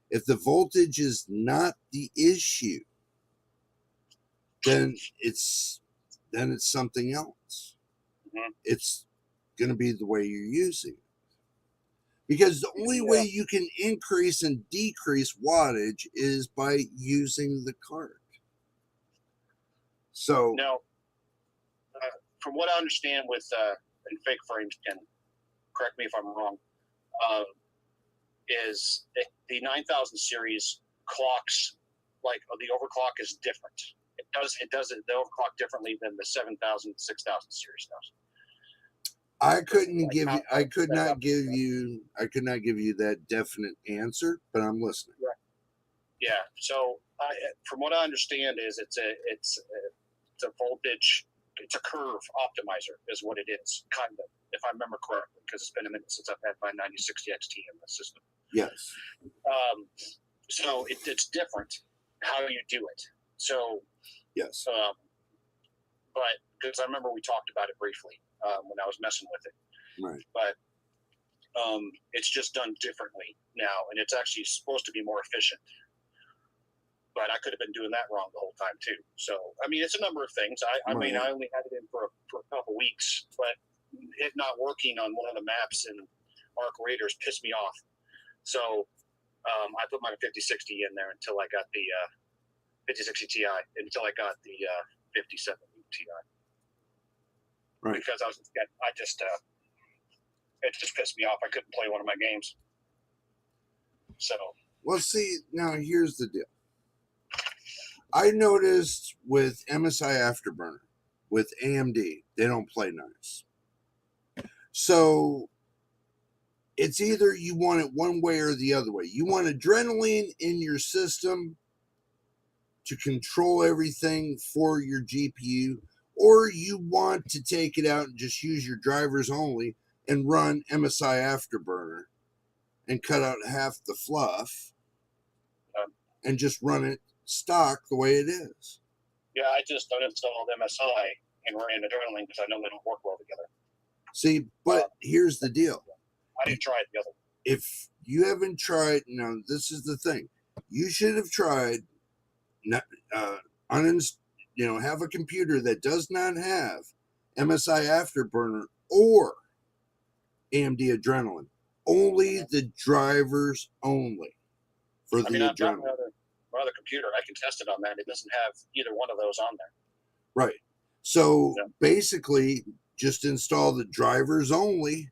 [SPEAKER 1] If the voltage is not the issue, then it's something else. It's going to be the way you're using it. Because the only way you can increase and decrease wattage is by using the card. So
[SPEAKER 2] now, from what I understand with and fake frames, Ken, correct me if I'm wrong, is the 9000 series clocks, like the overclock is different. It does the overclock differently than the 7000, 6000 series does.
[SPEAKER 1] I could not give you that definite answer, but I'm listening.
[SPEAKER 2] Right. Yeah. So from what I understand is it's a voltage, it's a curve optimizer is what it is, kind of, if I remember correctly, because it's been a minute since I've had my 9060 XT in the system.
[SPEAKER 1] Yes.
[SPEAKER 2] So it's different how you do it. So
[SPEAKER 1] yes.
[SPEAKER 2] But because I remember we talked about it briefly when I was messing with it.
[SPEAKER 1] Right.
[SPEAKER 2] But it's just done differently now, and it's actually supposed to be more efficient. But I could have been doing that wrong the whole time too. So I mean, it's a number of things. I mean, I only had it in for a couple weeks, but it not working on one of the maps in Arc Raiders pissed me off. So I put my 5060 in there until I got the 5060 Ti, until I got the 5070 Ti.
[SPEAKER 1] Right.
[SPEAKER 2] Because it just pissed me off. I couldn't play one of my games. So.
[SPEAKER 1] Well, see, now here's the deal. I noticed with MSI Afterburner, with AMD, they don't play nice. So it's either you want it one way or the other way. You want adrenaline in your system to control everything for your GPU, or you want to take it out and just use your drivers only and run MSI Afterburner and cut out half the fluff and just run it stock the way it is.
[SPEAKER 2] Yeah, I just uninstalled MSI and ran adrenaline because I know they don't work well together.
[SPEAKER 1] See, but here's the deal.
[SPEAKER 2] I didn't try it the other.
[SPEAKER 1] If you haven't tried, now this is the thing. You should have tried, have a computer that does not have MSI Afterburner or AMD Adrenalin. Only the drivers only for the Adrenalin. I've got
[SPEAKER 2] my other computer. I can test it on that. It doesn't have either one of those on there.
[SPEAKER 1] Right. So basically, just install the drivers only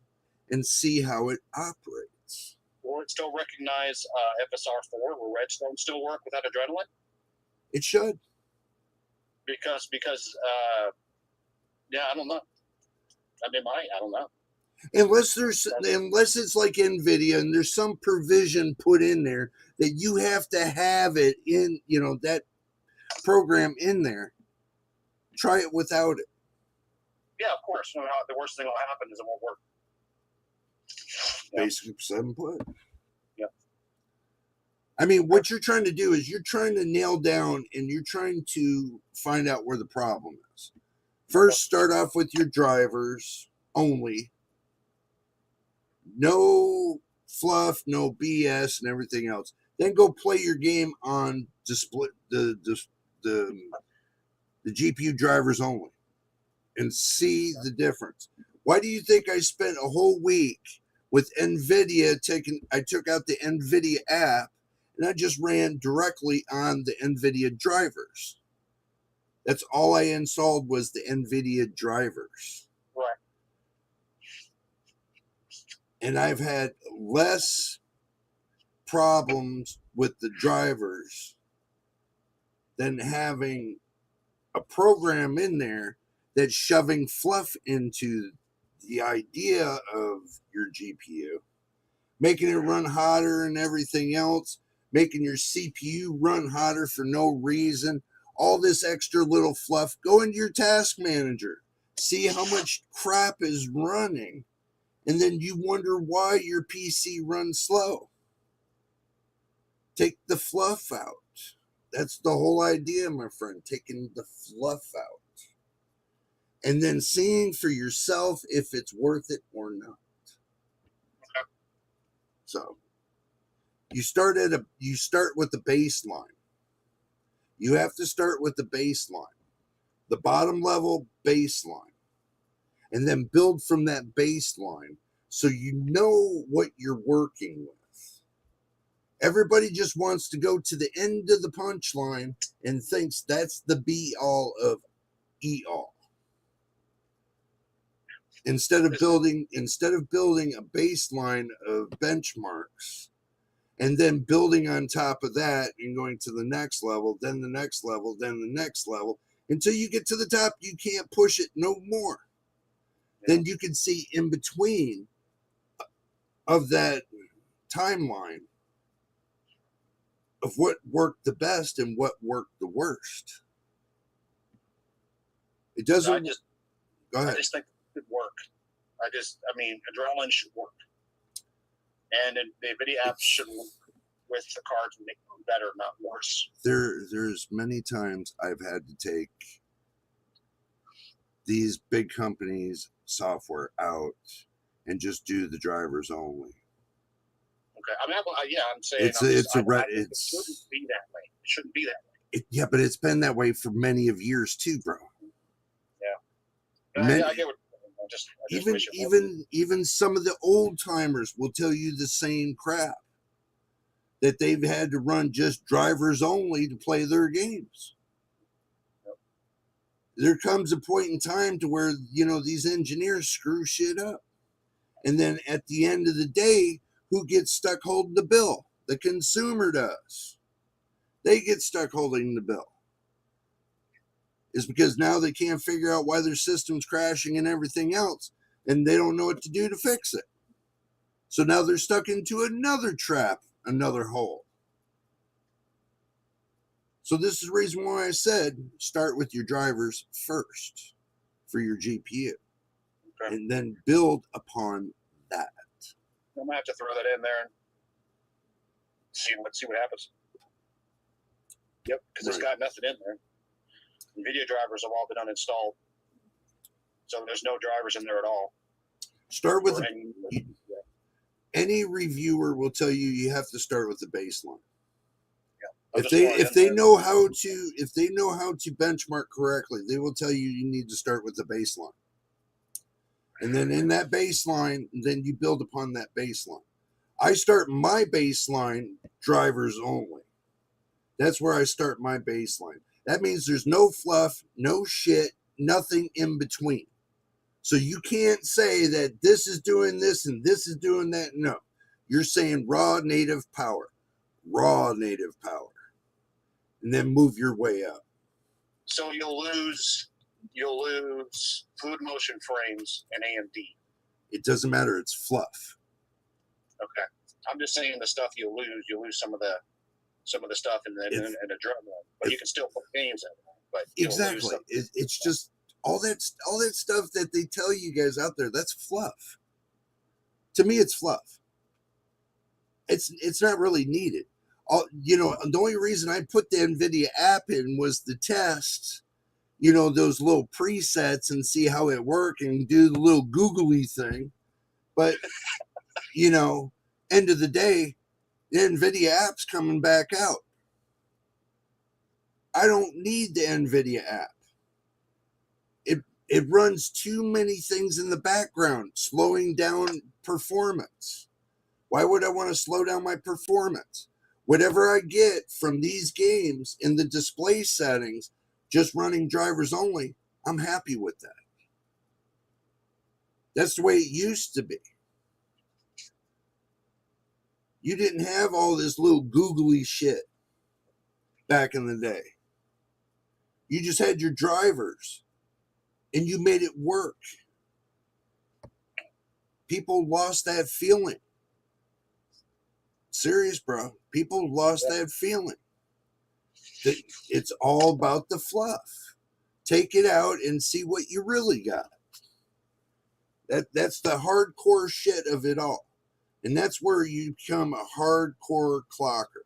[SPEAKER 1] and see how it operates.
[SPEAKER 2] Will it still recognize FSR4? Will Redstone still work without Adrenalin?
[SPEAKER 1] It should.
[SPEAKER 2] Because I don't know. I don't know.
[SPEAKER 1] Unless it's like NVIDIA and there's some provision put in there that you have to have it in, that program in there. Try it without it.
[SPEAKER 2] Yeah, of course. The worst thing will happen is it won't work.
[SPEAKER 1] Basically, 7 put.
[SPEAKER 2] Yeah.
[SPEAKER 1] I mean, what you're trying to do is you're trying to nail down and you're trying to find out where the problem is. First, start off with your drivers only. No fluff, no BS, and everything else. Then go play your game on the GPU drivers only and see the difference. Why do you think I spent a whole week with NVIDIA I took out the NVIDIA app and I just ran directly on the NVIDIA drivers? That's all I installed was the NVIDIA drivers.
[SPEAKER 2] Right.
[SPEAKER 1] And I've had less problems with the drivers than having a program in there that's shoving fluff into the idea of your GPU, making it run hotter and everything else, making your CPU run hotter for no reason, all this extra little fluff. Go into your task manager, see how much crap is running, and then you wonder why your PC runs slow. Take the fluff out. That's the whole idea, my friend, taking the fluff out. And then seeing for yourself if it's worth it or not. So you start with the baseline. You have to start with the baseline, the bottom level baseline, and then build from that baseline so you know what you're working with. Everybody just wants to go to the end of the punchline and thinks that's the be all of E all. Instead of building a baseline of benchmarks and then building on top of that and going to the next level, then the next level, then the next level, until you get to the top, you can't push it no more. Yeah. Then you can see in between of that timeline of what worked the best and what worked the worst. It doesn't. Go ahead.
[SPEAKER 2] I just think it should work. I mean, adrenaline should work. And the video apps should work with the cards and make them better, not worse.
[SPEAKER 1] There's many times I've had to take these big companies' software out and just do the drivers only.
[SPEAKER 2] Okay, I mean, I'm saying
[SPEAKER 1] it shouldn't
[SPEAKER 2] be that way. It shouldn't be that way.
[SPEAKER 1] Yeah, but it's been that way for many of years too, bro.
[SPEAKER 2] Yeah, I get what.
[SPEAKER 1] Even some of the old timers will tell you the same crap, that they've had to run just drivers only to play their games. Yep. There comes a point in time to where, these engineers screw shit up. And then at the end of the day, who gets stuck holding the bill? The consumer does. They get stuck holding the bill. Is because now they can't figure out why their system's crashing and everything else, and they don't know what to do to fix it. So now they're stuck into another trap, another hole. So this is the reason why I said start with your drivers first for your GPU, okay, and then build upon that.
[SPEAKER 2] I might have to throw that in there and see what happens. Yep, because It's got nothing in there. Video drivers have all been uninstalled, so there's no drivers in there at all.
[SPEAKER 1] Start with any reviewer will tell you have to start with the baseline. Yeah. If they know how to benchmark correctly, they will tell you need to start with the baseline. And then in that baseline, then you build upon that baseline. I start my baseline drivers only. That's where I start my baseline. That means there's no fluff, no shit, nothing in between. So you can't say that this is doing this and this is doing that. No, you're saying raw native power, and then move your way up.
[SPEAKER 2] So you'll lose fluid motion frames and AMD.
[SPEAKER 1] It doesn't matter. It's fluff.
[SPEAKER 2] Okay, I'm just saying the stuff you'll lose some of the stuff in the adrenaline, but you can still put games in it. But
[SPEAKER 1] exactly, it's just all that stuff that they tell you guys out there. That's fluff. To me, it's fluff. It's not really needed. The only reason I put the NVIDIA app in was the test. Those little presets and see how it worked and do the little googly thing. But end of the day, the NVIDIA app's coming back out. I don't need the NVIDIA app. It runs too many things in the background, slowing down performance. Why would I want to slow down my performance? Whatever I get from these games in the display settings, just running drivers only, I'm happy with that. That's the way it used to be. You didn't have all this little googly shit back in the day. You just had your drivers and you made it work. People lost that feeling. Serious, bro. People lost that feeling. It's all about the fluff. Take it out and see what you really got. That's the hardcore shit of it all. And that's where you become a hardcore clocker,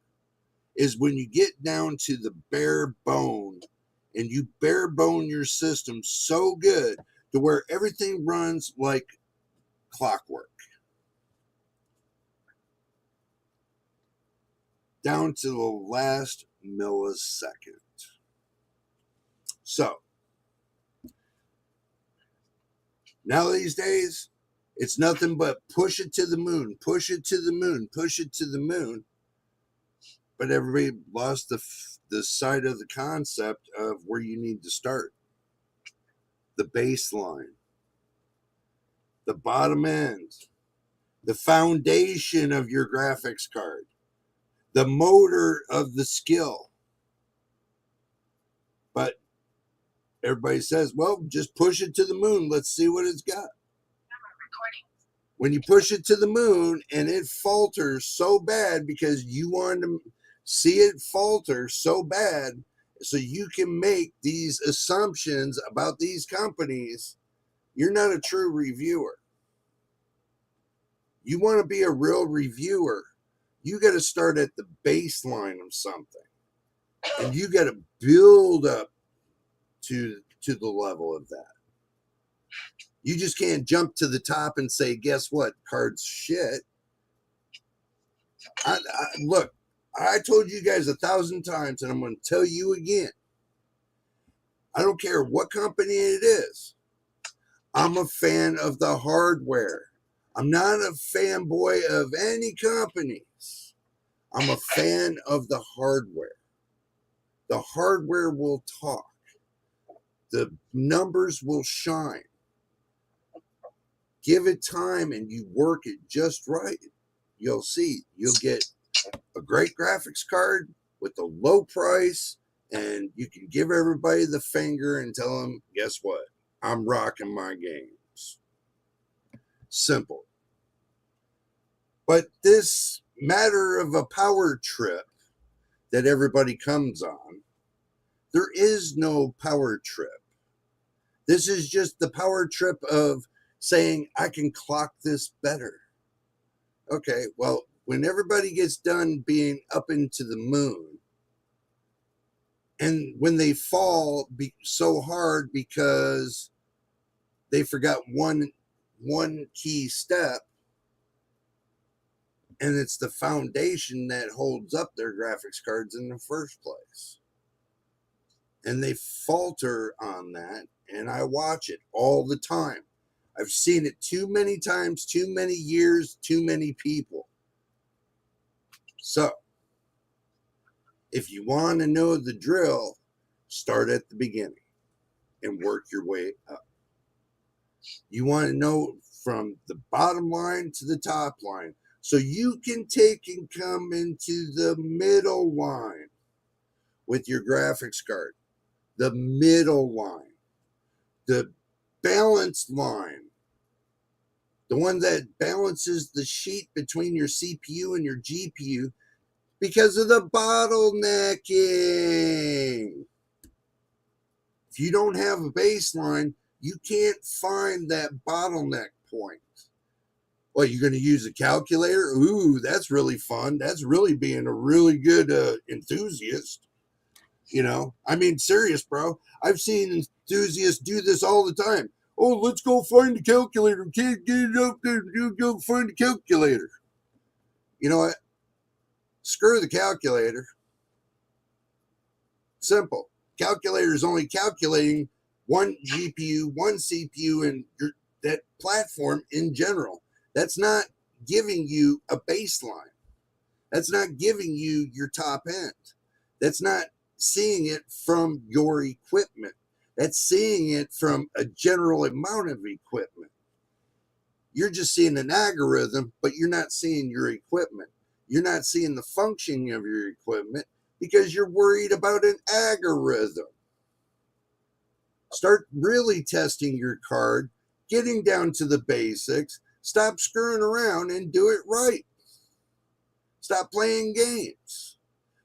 [SPEAKER 1] is when you get down to the bare bone and you bare bone your system so good to where everything runs like clockwork. Down to the last millisecond. So, now these days, it's nothing but push it to the moon, push it to the moon, push it to the moon. But everybody lost the sight of the concept of where you need to start. The baseline. the bottom end, the foundation of your graphics card, the motor of the skill. But everybody says, well, just push it to the moon. Let's see what it's got. When you push it to the moon and it falters so bad because you want to see it falter so bad so you can make these assumptions about these companies, you're not a true reviewer. You want to be a real reviewer, you got to start at the baseline of something. And you got to build up to the level of that. You just can't jump to the top and say, guess what? Card's shit. Look, I told you guys 1,000 times, and I'm going to tell you again. I don't care what company it is. I'm a fan of the hardware. I'm not a fanboy of any companies. I'm a fan of the hardware. The hardware will talk. The numbers will shine. Give it time and you work it just right. You'll see. You'll get a great graphics card with a low price, and you can give everybody the finger and tell them, guess what? I'm rocking my games. Simple. But this matter of a power trip that everybody comes on, there is no power trip. This is just the power trip of saying, I can clock this better. Okay, well, when everybody gets done being up into the moon, and when they fall so hard because they forgot one key step, and it's the foundation that holds up their graphics cards in the first place. And they falter on that, and I watch it all the time. I've seen it too many times, too many years, too many people. So, if you want to know the drill, start at the beginning and work your way up. You want to know from the bottom line to the top line, so you can take and come into the middle line with your graphics card. The middle line, the balance line, the one that balances the sheet between your CPU and your GPU because of the bottlenecking. If you don't have a baseline, you can't find that bottleneck point. Well, you're going to use a calculator? Ooh, that's really fun. That's really being a really good enthusiast. You know, I mean, serious, bro. I've seen enthusiasts do this all the time. Oh, let's go find the calculator. Can't get it up there. Go find the calculator. You know what? Screw the calculator. Simple. Calculator is only calculating one GPU, one CPU, and that platform in general. That's not giving you a baseline. That's not giving you your top end. That's not seeing it from your equipment. That's seeing it from a general amount of equipment. You're just seeing an algorithm, but you're not seeing your equipment. You're not seeing the functioning of your equipment because you're worried about an algorithm. Start really testing your card, getting down to the basics. Stop screwing around and do it right. Stop playing games.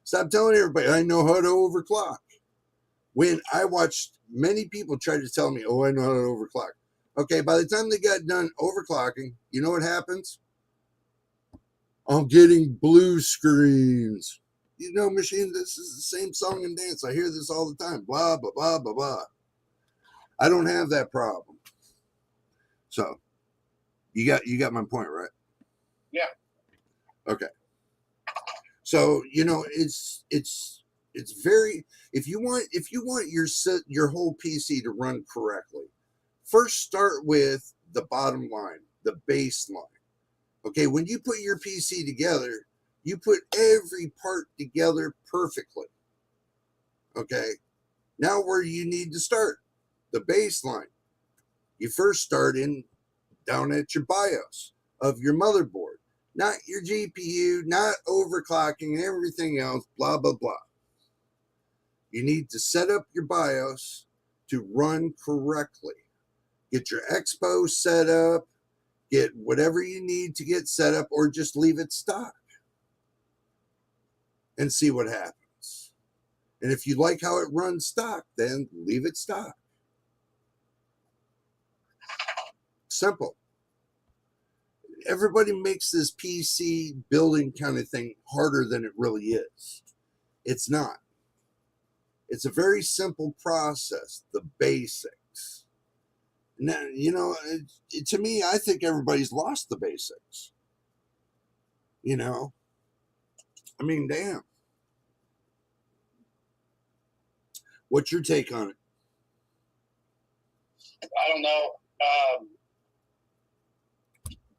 [SPEAKER 1] Stop telling everybody, I know how to overclock. When I watched many people try to tell me, oh, I know how to overclock. Okay, by the time they got done overclocking, you know what happens? I'm getting blue screens. You know, machine, this is the same song and dance. I hear this all the time. Blah, blah, blah, blah, blah. I don't have that problem. So, you got my point, right?
[SPEAKER 2] Yeah.
[SPEAKER 1] Okay. So, you know, it's very, if you want your whole PC to run correctly, first start with the bottom line, the baseline. Okay, when you put your PC together, you put every part together perfectly. Okay, now where you need to start, the baseline. You first start in down at your BIOS of your motherboard, not your GPU, not overclocking and everything else, blah, blah, blah. You need to set up your BIOS to run correctly. Get your Expo set up, get whatever you need to get set up, or just leave it stock and see what happens. And if you like how it runs stock, then leave it stock. Simple. Everybody makes this PC building kind of thing harder than it really is. It's not. It's a very simple process, the basics. Now, you know, to me, I think everybody's lost the basics. You know, I mean, damn. What's your take on it?
[SPEAKER 2] I don't know.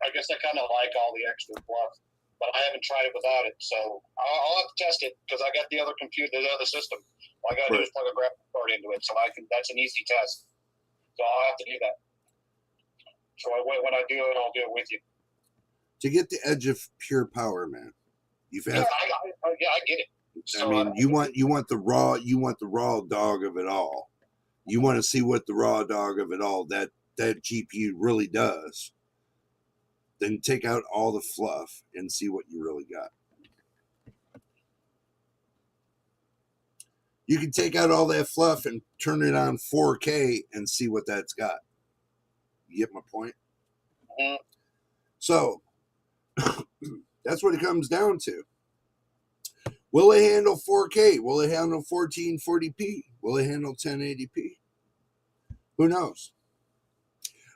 [SPEAKER 2] I guess I kind of like all the extra fluff, but I haven't tried it without it. So I'll have to test it because I got the other computer, the other system. All I got to do is plug a graphics card into it, so I can. That's an easy test. So I'll have to do that. So when I do it, I'll do it with you.
[SPEAKER 1] To get the edge of pure power, man, you've had.
[SPEAKER 2] Yeah, I get it.
[SPEAKER 1] So, I mean, you want the raw dog of it all. You want to see what the raw dog of it all that GPU really does. Then take out all the fluff and see what you really got. You can take out all that fluff and turn it on 4K and see what that's got. You get my point?
[SPEAKER 2] Mm-hmm.
[SPEAKER 1] So that's what it comes down to. Will it handle 4K? Will it handle 1440p? Will it handle 1080p? Who knows?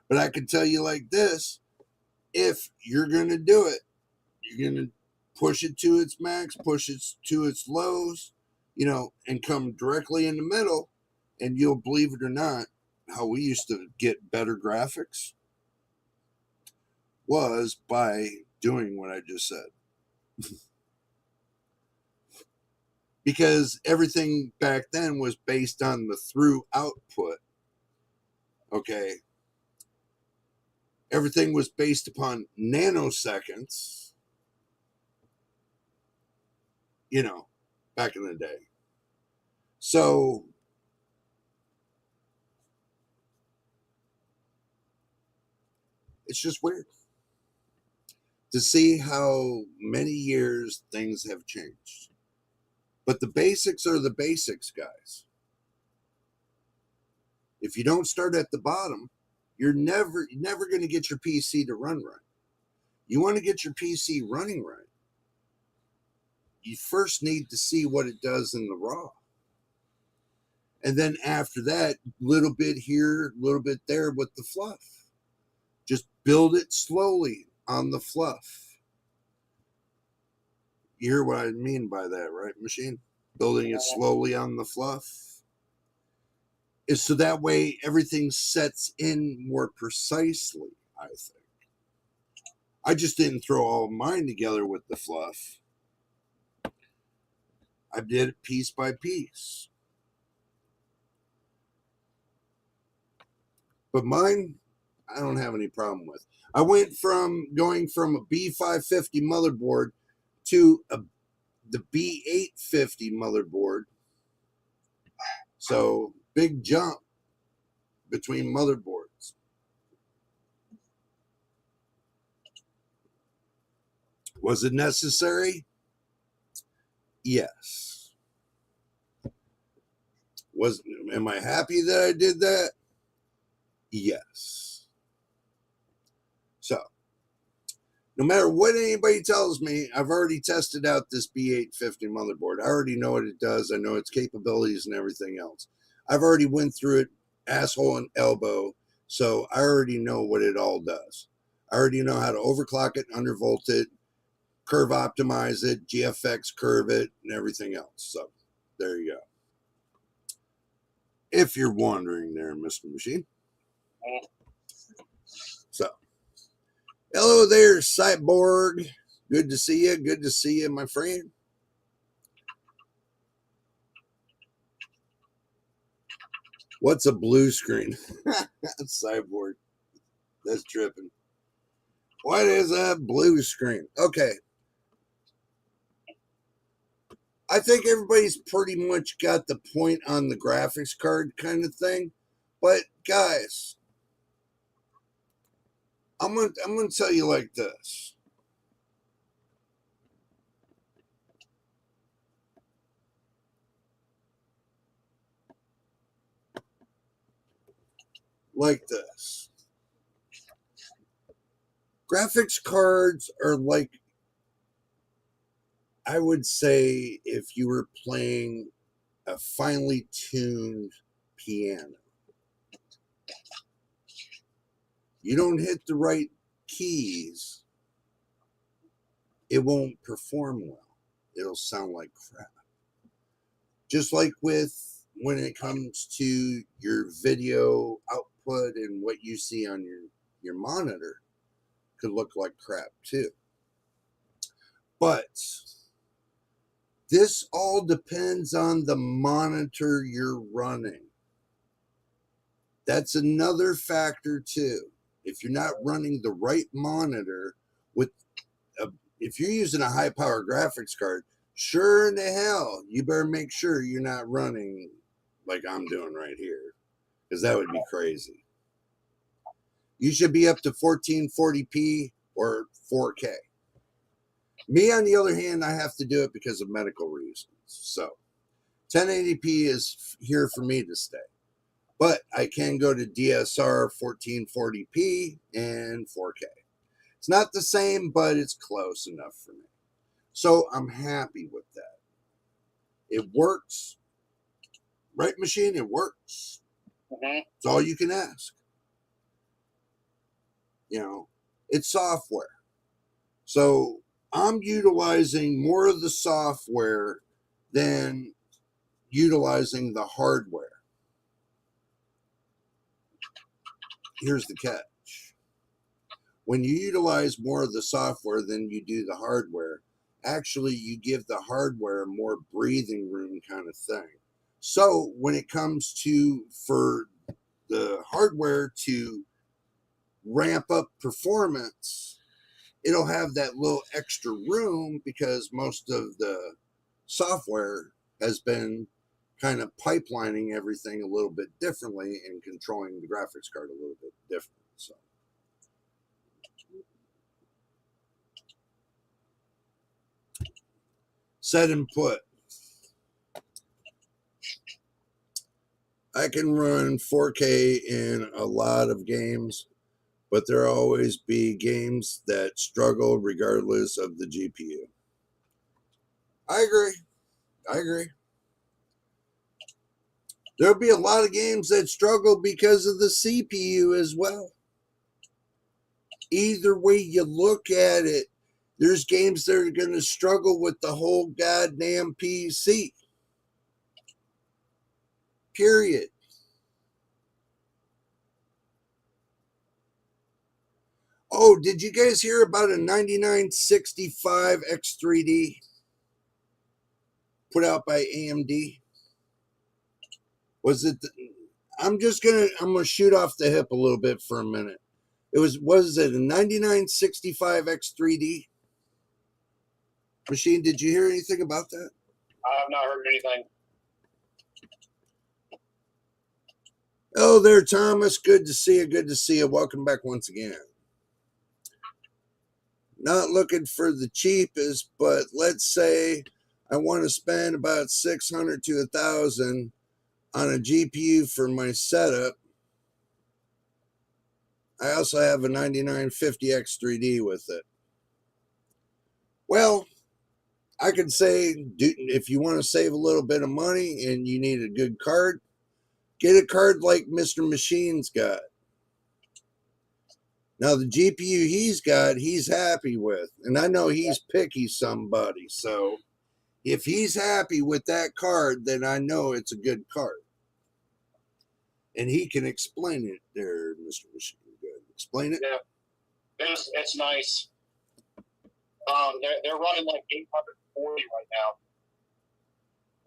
[SPEAKER 1] But I can tell you like this, if you're going to do it, you're going to push it to its max, push it to its lows, you know, and come directly in the middle, and you'll believe it or not, how we used to get better graphics was by doing what I just said. Because everything back then was based on the through output. Okay. Everything was based upon nanoseconds, you know, back in the day. So it's just weird to see how many years things have changed. But the basics are the basics, guys. If you don't start at the bottom, you're never going to get your PC to run right. You want to get your PC running right, you first need to see what it does in the raw. And then after that, little bit here, little bit there with the fluff. Just build it slowly on the fluff. You hear what I mean by that, right, Machine? Building it slowly on the fluff. Is so that way everything sets in more precisely, I think. I just didn't throw all mine together with the fluff. I did it piece by piece. But mine, I don't have any problem with. I went from going from a B550 motherboard to the B850 motherboard. So big jump between motherboards. Was it necessary? Yes. Am I happy that I did that? Yes. So, no matter what anybody tells me, I've already tested out this B850 motherboard. I already know what it does. I know its capabilities and everything else. I've already went through it asshole and elbow, so I already know what it all does. I already know how to overclock it, undervolt it, curve optimize it, GFX curve it, and everything else. So, there you go. If you're wondering there, Mr. Machine. So, hello there, Cyborg. Good to see you. Good to see you, my friend. What's a blue screen? Cyborg. That's tripping. What is a blue screen? Okay. I think everybody's pretty much got the point on the graphics card kind of thing. But guys, I'm gonna tell you like this. Like this. Graphics cards are like, I would say, if you were playing a finely tuned piano. You don't hit the right keys, it won't perform well. It'll sound like crap. Just like with when it comes to your video output and what you see on your monitor could look like crap too. But this all depends on the monitor you're running. That's another factor too. If you're not running the right monitor with if you're using a high power graphics card, sure in the hell, you better make sure you're not running like I'm doing right here, because that would be crazy. You should be up to 1440p or 4K. Me, on the other hand, I have to do it because of medical reasons. So 1080p is here for me to stay. But I can go to DSR 1440p and 4K. It's not the same, but it's close enough for me. So I'm happy with that. It works. Right machine, it works.
[SPEAKER 2] Mm-hmm.
[SPEAKER 1] It's all you can ask. You know, it's software. So I'm utilizing more of the software than utilizing the hardware. Here's the catch. When you utilize more of the software than you do the hardware, actually you give the hardware more breathing room kind of thing. So when it comes to for the hardware to ramp up performance, it'll have that little extra room because most of the software has been kind of pipelining everything a little bit differently and controlling the graphics card a little bit different. So set and put. I can run 4K in a lot of games, but there'll always be games that struggle regardless of the GPU. I agree. There'll be a lot of games that struggle because of the CPU as well. Either way you look at it, there's games that are going to struggle with the whole goddamn PC. Period. Oh, did you guys hear about a 9965 X3D put out by AMD? Was it I'm gonna shoot off the hip a little bit for a minute. Was it a 9965 X3D machine? Did you hear anything about that?
[SPEAKER 2] I have not heard anything.
[SPEAKER 1] Oh, there, Thomas. Good to see you. Good to see you. Welcome back once again. Not looking for the cheapest, but let's say I want to spend about 600 to 1,000 on a GPU for my setup. I also have a 9950 X3D with it. Well, I could say, if you want to save a little bit of money and you need a good card, get a card like Mr. Machine's got. Now, the GPU he's got, he's happy with. And I know he's picky somebody. So if he's happy with that card, then I know it's a good card. And he can explain it there, Mr. Machine. Good. Explain it.
[SPEAKER 2] Yeah, it's nice. They're running like 840 right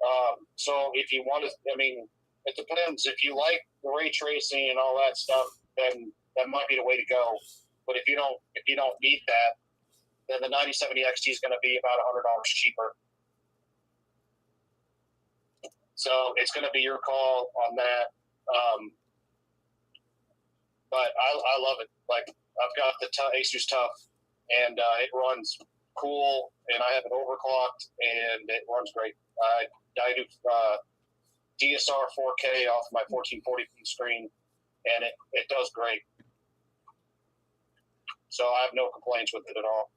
[SPEAKER 2] now. So if you want to, I mean, it depends. If you like the ray tracing and all that stuff, then that might be the way to go. But if you don't meet that, then the 9070 XT is going to be about $100 cheaper. So it's going to be your call on that. But I love it. Like, I've got the Asus Tough, and it runs cool, and I have it overclocked, and it runs great. I do DSR 4K off my 1440p screen, and it does great. So I have no complaints with it at all.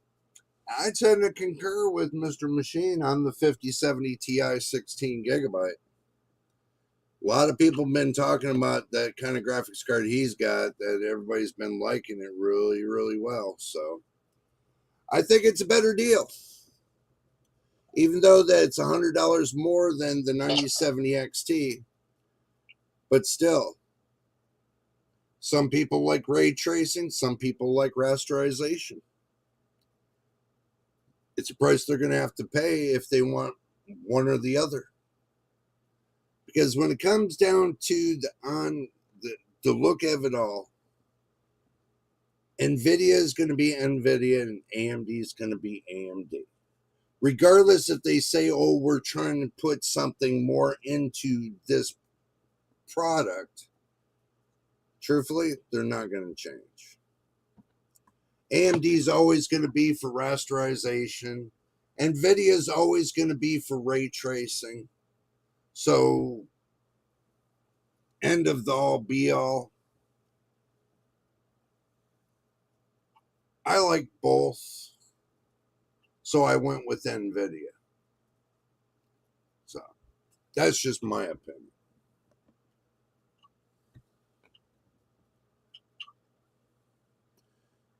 [SPEAKER 1] I tend to concur with Mr. Machine on the 5070 Ti 16 gigabyte. A lot of people have been talking about that kind of graphics card he's got, that everybody's been liking it really, really well. So I think it's a better deal. Even though that it's $100 more than the 9070 XT. But still, some people like ray tracing, some people like rasterization. It's a price they're going to have to pay if they want one or the other. Because when it comes down to the look of it all, NVIDIA is going to be NVIDIA and AMD is going to be AMD. Regardless if they say, oh, we're trying to put something more into this product, truthfully, they're not going to change. AMD is always going to be for rasterization. NVIDIA is always going to be for ray tracing. So, end of the all be all. I like both, so I went with NVIDIA. So, that's just my opinion.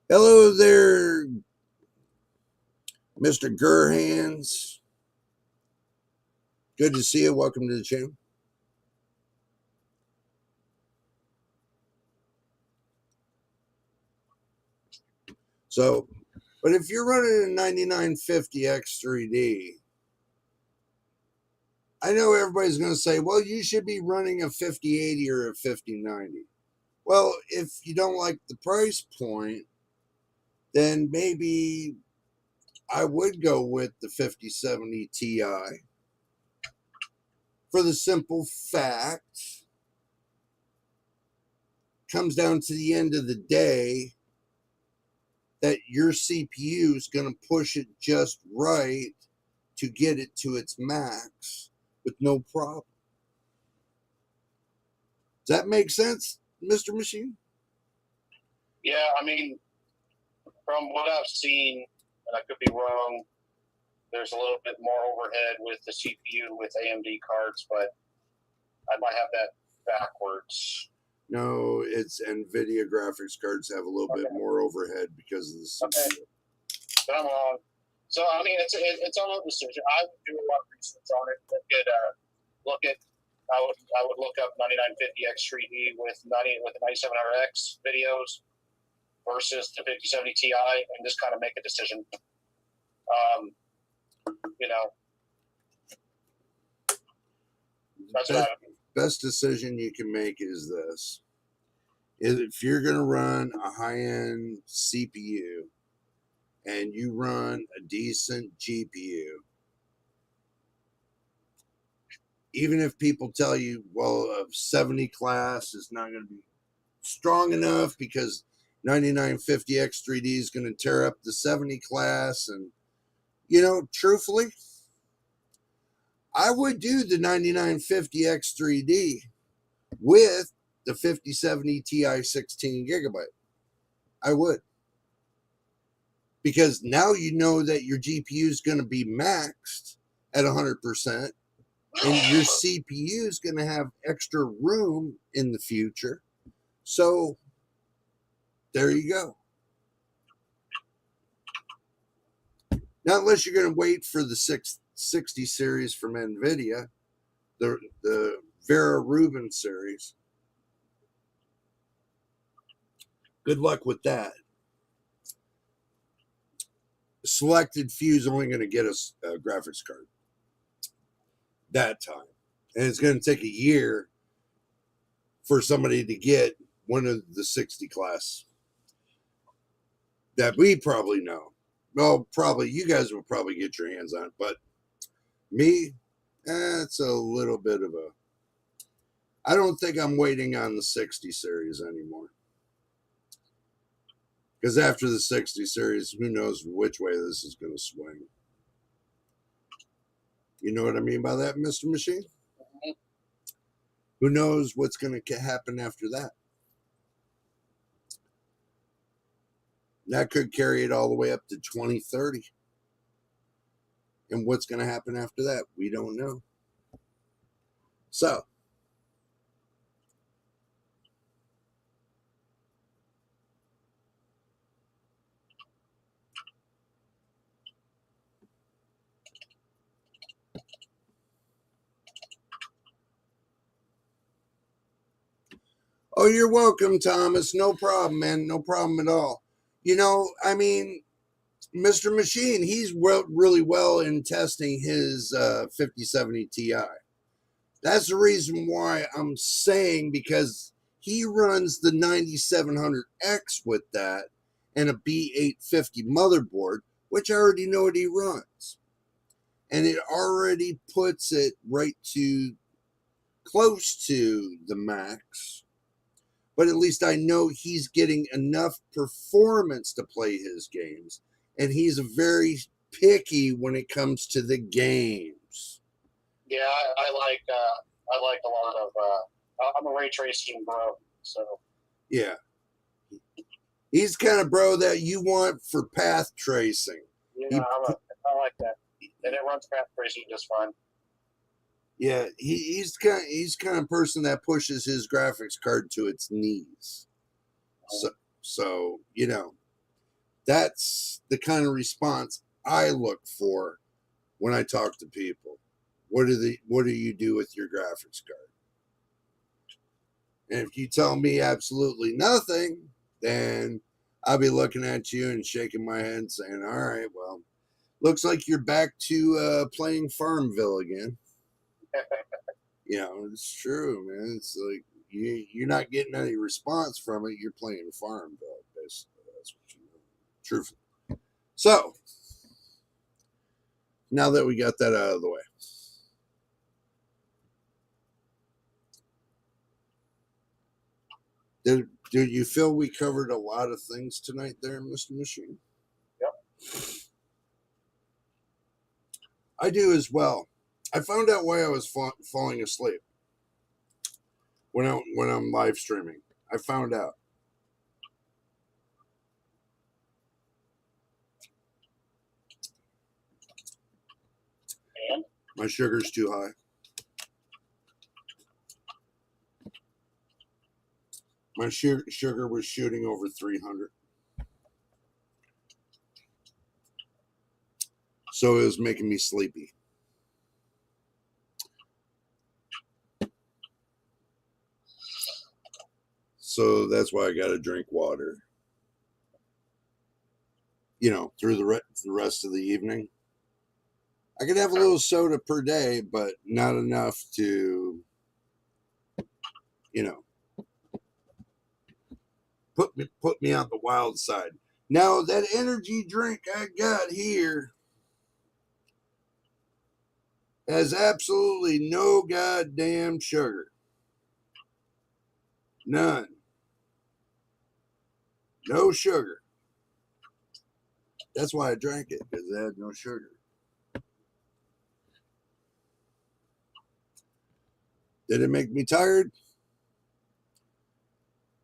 [SPEAKER 1] Hello there, Mr. Gerhans. Good to see you. Welcome to the channel. So, but if you're running a 9950 X3D, I know everybody's going to say, well, you should be running a 5080 or a 5090. Well, if you don't like the price point, then maybe I would go with the 5070 Ti for the simple fact, comes down to the end of the day, that your CPU is going to push it just right to get it to its max with no problem. Does that make sense, Mr. Machine?
[SPEAKER 2] Yeah, I mean, from what I've seen, and I could be wrong, there's a little bit more overhead with the CPU with AMD cards, but I might have that backwards.
[SPEAKER 1] No, it's NVIDIA graphics cards have a little bit more overhead because of the CPU.
[SPEAKER 2] Okay. But I'm wrong. So, I mean, it's all a decision. I would do a lot of research on it. I would look up 9950 X3D with the 9700X videos versus the 5070 Ti and just kind of make a decision. That's
[SPEAKER 1] best decision you can make is this. If you're going to run a high-end CPU and you run a decent GPU, even if people tell you, well, a 70 class is not going to be strong enough because 9950 X3D is going to tear up the 70 class, and truthfully, I would do the 9950 X3D with the 5070 Ti 16 gigabyte. I would. Because now you know that your GPU is going to be maxed at 100%, and your CPU is going to have extra room in the future. So, there you go. Now, unless you're going to wait for the 660 series from NVIDIA, the Vera Rubin series. Good luck with that. Selected few is only going to get us a graphics card that time. And it's going to take a year for somebody to get one of the 60 class.
[SPEAKER 3] that we probably know. Well, probably you guys will probably get your hands on it, but me, it's a little bit of a. I don't think I'm waiting on the 60 series anymore. Because after the 60 series, who knows which way this is going to swing. You know what I mean by that, Mr. Machine?
[SPEAKER 2] Mhm.
[SPEAKER 3] Who knows what's going to happen after that? That could carry it all the way up to 2030. And what's going to happen after that? We don't know. So, oh, you're welcome, Thomas. No problem, man. No problem at all. You know, I mean, Mr. Machine, he's really well in testing his 5070 Ti. That's the reason why I'm saying, because he runs the 9700X with that and a B850 motherboard, which I already know what he runs. And it already puts it right to close to the max. But at least I know he's getting enough performance to play his games. And he's very picky when it comes to the games.
[SPEAKER 2] Yeah, I like a lot of. I'm a ray tracing bro, so
[SPEAKER 3] Yeah. He's kind of bro that you want for path tracing.
[SPEAKER 2] yeah, I like that, and it runs path tracing just fine.
[SPEAKER 3] Yeah, he's kind of person that pushes his graphics card to its knees. So you know, that's the kind of response I look for when I talk to people. What do you do with your graphics card? And if you tell me absolutely nothing, then I'll be looking at you and shaking my head and saying, all right, well, looks like you're back to playing Farmville again. You know, it's true, man. It's like you're not getting any response from it. You're playing Farmville, basically. That's what you know. Truthfully. So, now that we got that out of the way, did you feel we covered a lot of things tonight there, Mr. Machine?
[SPEAKER 2] Yep.
[SPEAKER 3] I do as well. I found out why I was falling asleep when I'm live streaming. I found out.
[SPEAKER 2] And
[SPEAKER 3] My sugar's too high. My sugar was shooting over 300. So it was making me sleepy. So that's why I got to drink water. You know, through the rest of the evening. I could have a little soda per day, but not enough to, you know, put me on the wild side. Now, that energy drink I got here has absolutely no goddamn sugar. None. No sugar. That's why I drank it, because it had no sugar. Did it make me tired?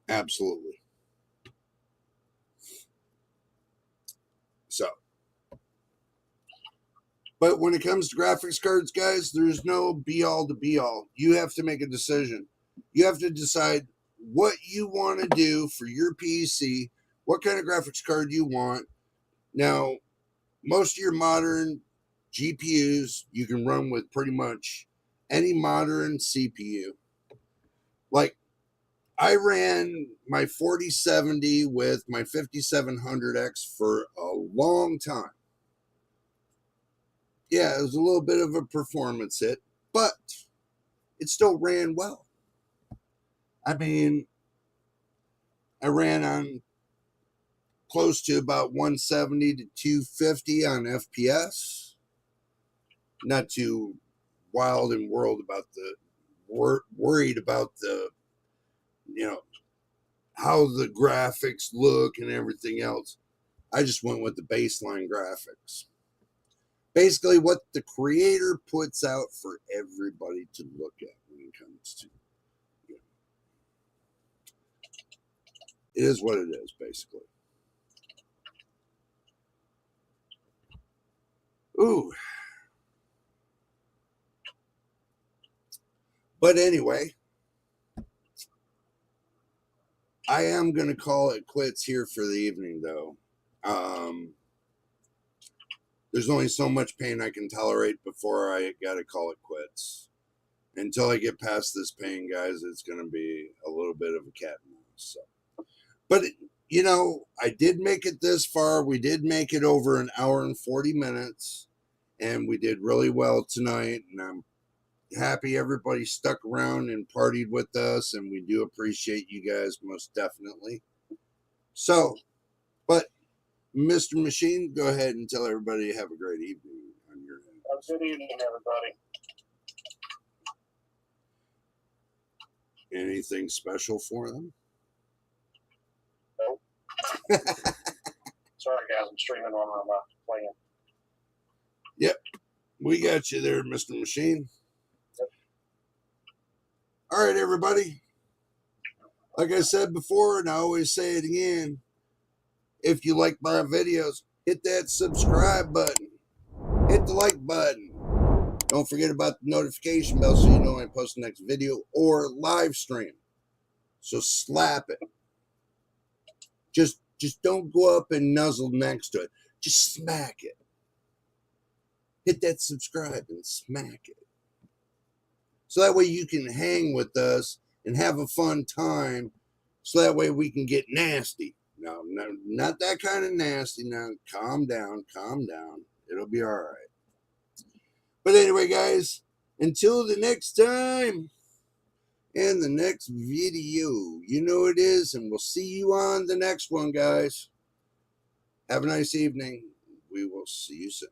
[SPEAKER 3] Absolutely. So, but when it comes to graphics cards, guys, there's no be all to be all. You have to make a decision. You have to decide what you want to do for your PC, what kind of graphics card you want. Now, most of your modern GPUs you can run with pretty much any modern CPU. Like, I ran my 4070 with my 5700X for a long time. Yeah, it was a little bit of a performance hit, but it still ran well. I mean, I ran on close to about 170 to 250 on FPS. Not too wild and worried about the, how the graphics look and everything else. I just went with the baseline graphics. Basically what the creator puts out for everybody to look at when it comes to, it is what it is, basically. Ooh. But anyway, I am going to call it quits here for the evening, though. There's only so much pain I can tolerate before I got to call it quits. Until I get past this pain, guys, it's going to be a little bit of a cat and mouse. So. But, I did make it this far. We did make it over an hour and 40 minutes. And we did really well tonight. And I'm happy everybody stuck around and partied with us. And we do appreciate you guys most definitely. So, but Mr. Machine, go ahead and tell everybody have a great evening on your end.
[SPEAKER 2] Have a good evening, everybody.
[SPEAKER 3] Anything special for them?
[SPEAKER 2] Nope. Sorry, guys. I'm streaming on. I'm not playing.
[SPEAKER 3] Yep. We got you there, Mr. Machine.
[SPEAKER 2] Yep.
[SPEAKER 3] All right, everybody. Like I said before, and I always say it again, if you like my videos, hit that subscribe button. Hit the like button. Don't forget about the notification bell so you know when I post the next video or live stream. So slap it. Just don't go up and nuzzle next to it. Just smack it. Hit that subscribe and smack it. So that way you can hang with us and have a fun time. So that way we can get nasty. No, not that kind of nasty. Now, calm down, calm down. It'll be all right. But anyway, guys, until the next time and the next video, you know it is, and we'll see you on the next one, guys. Have a nice evening. We will see you soon.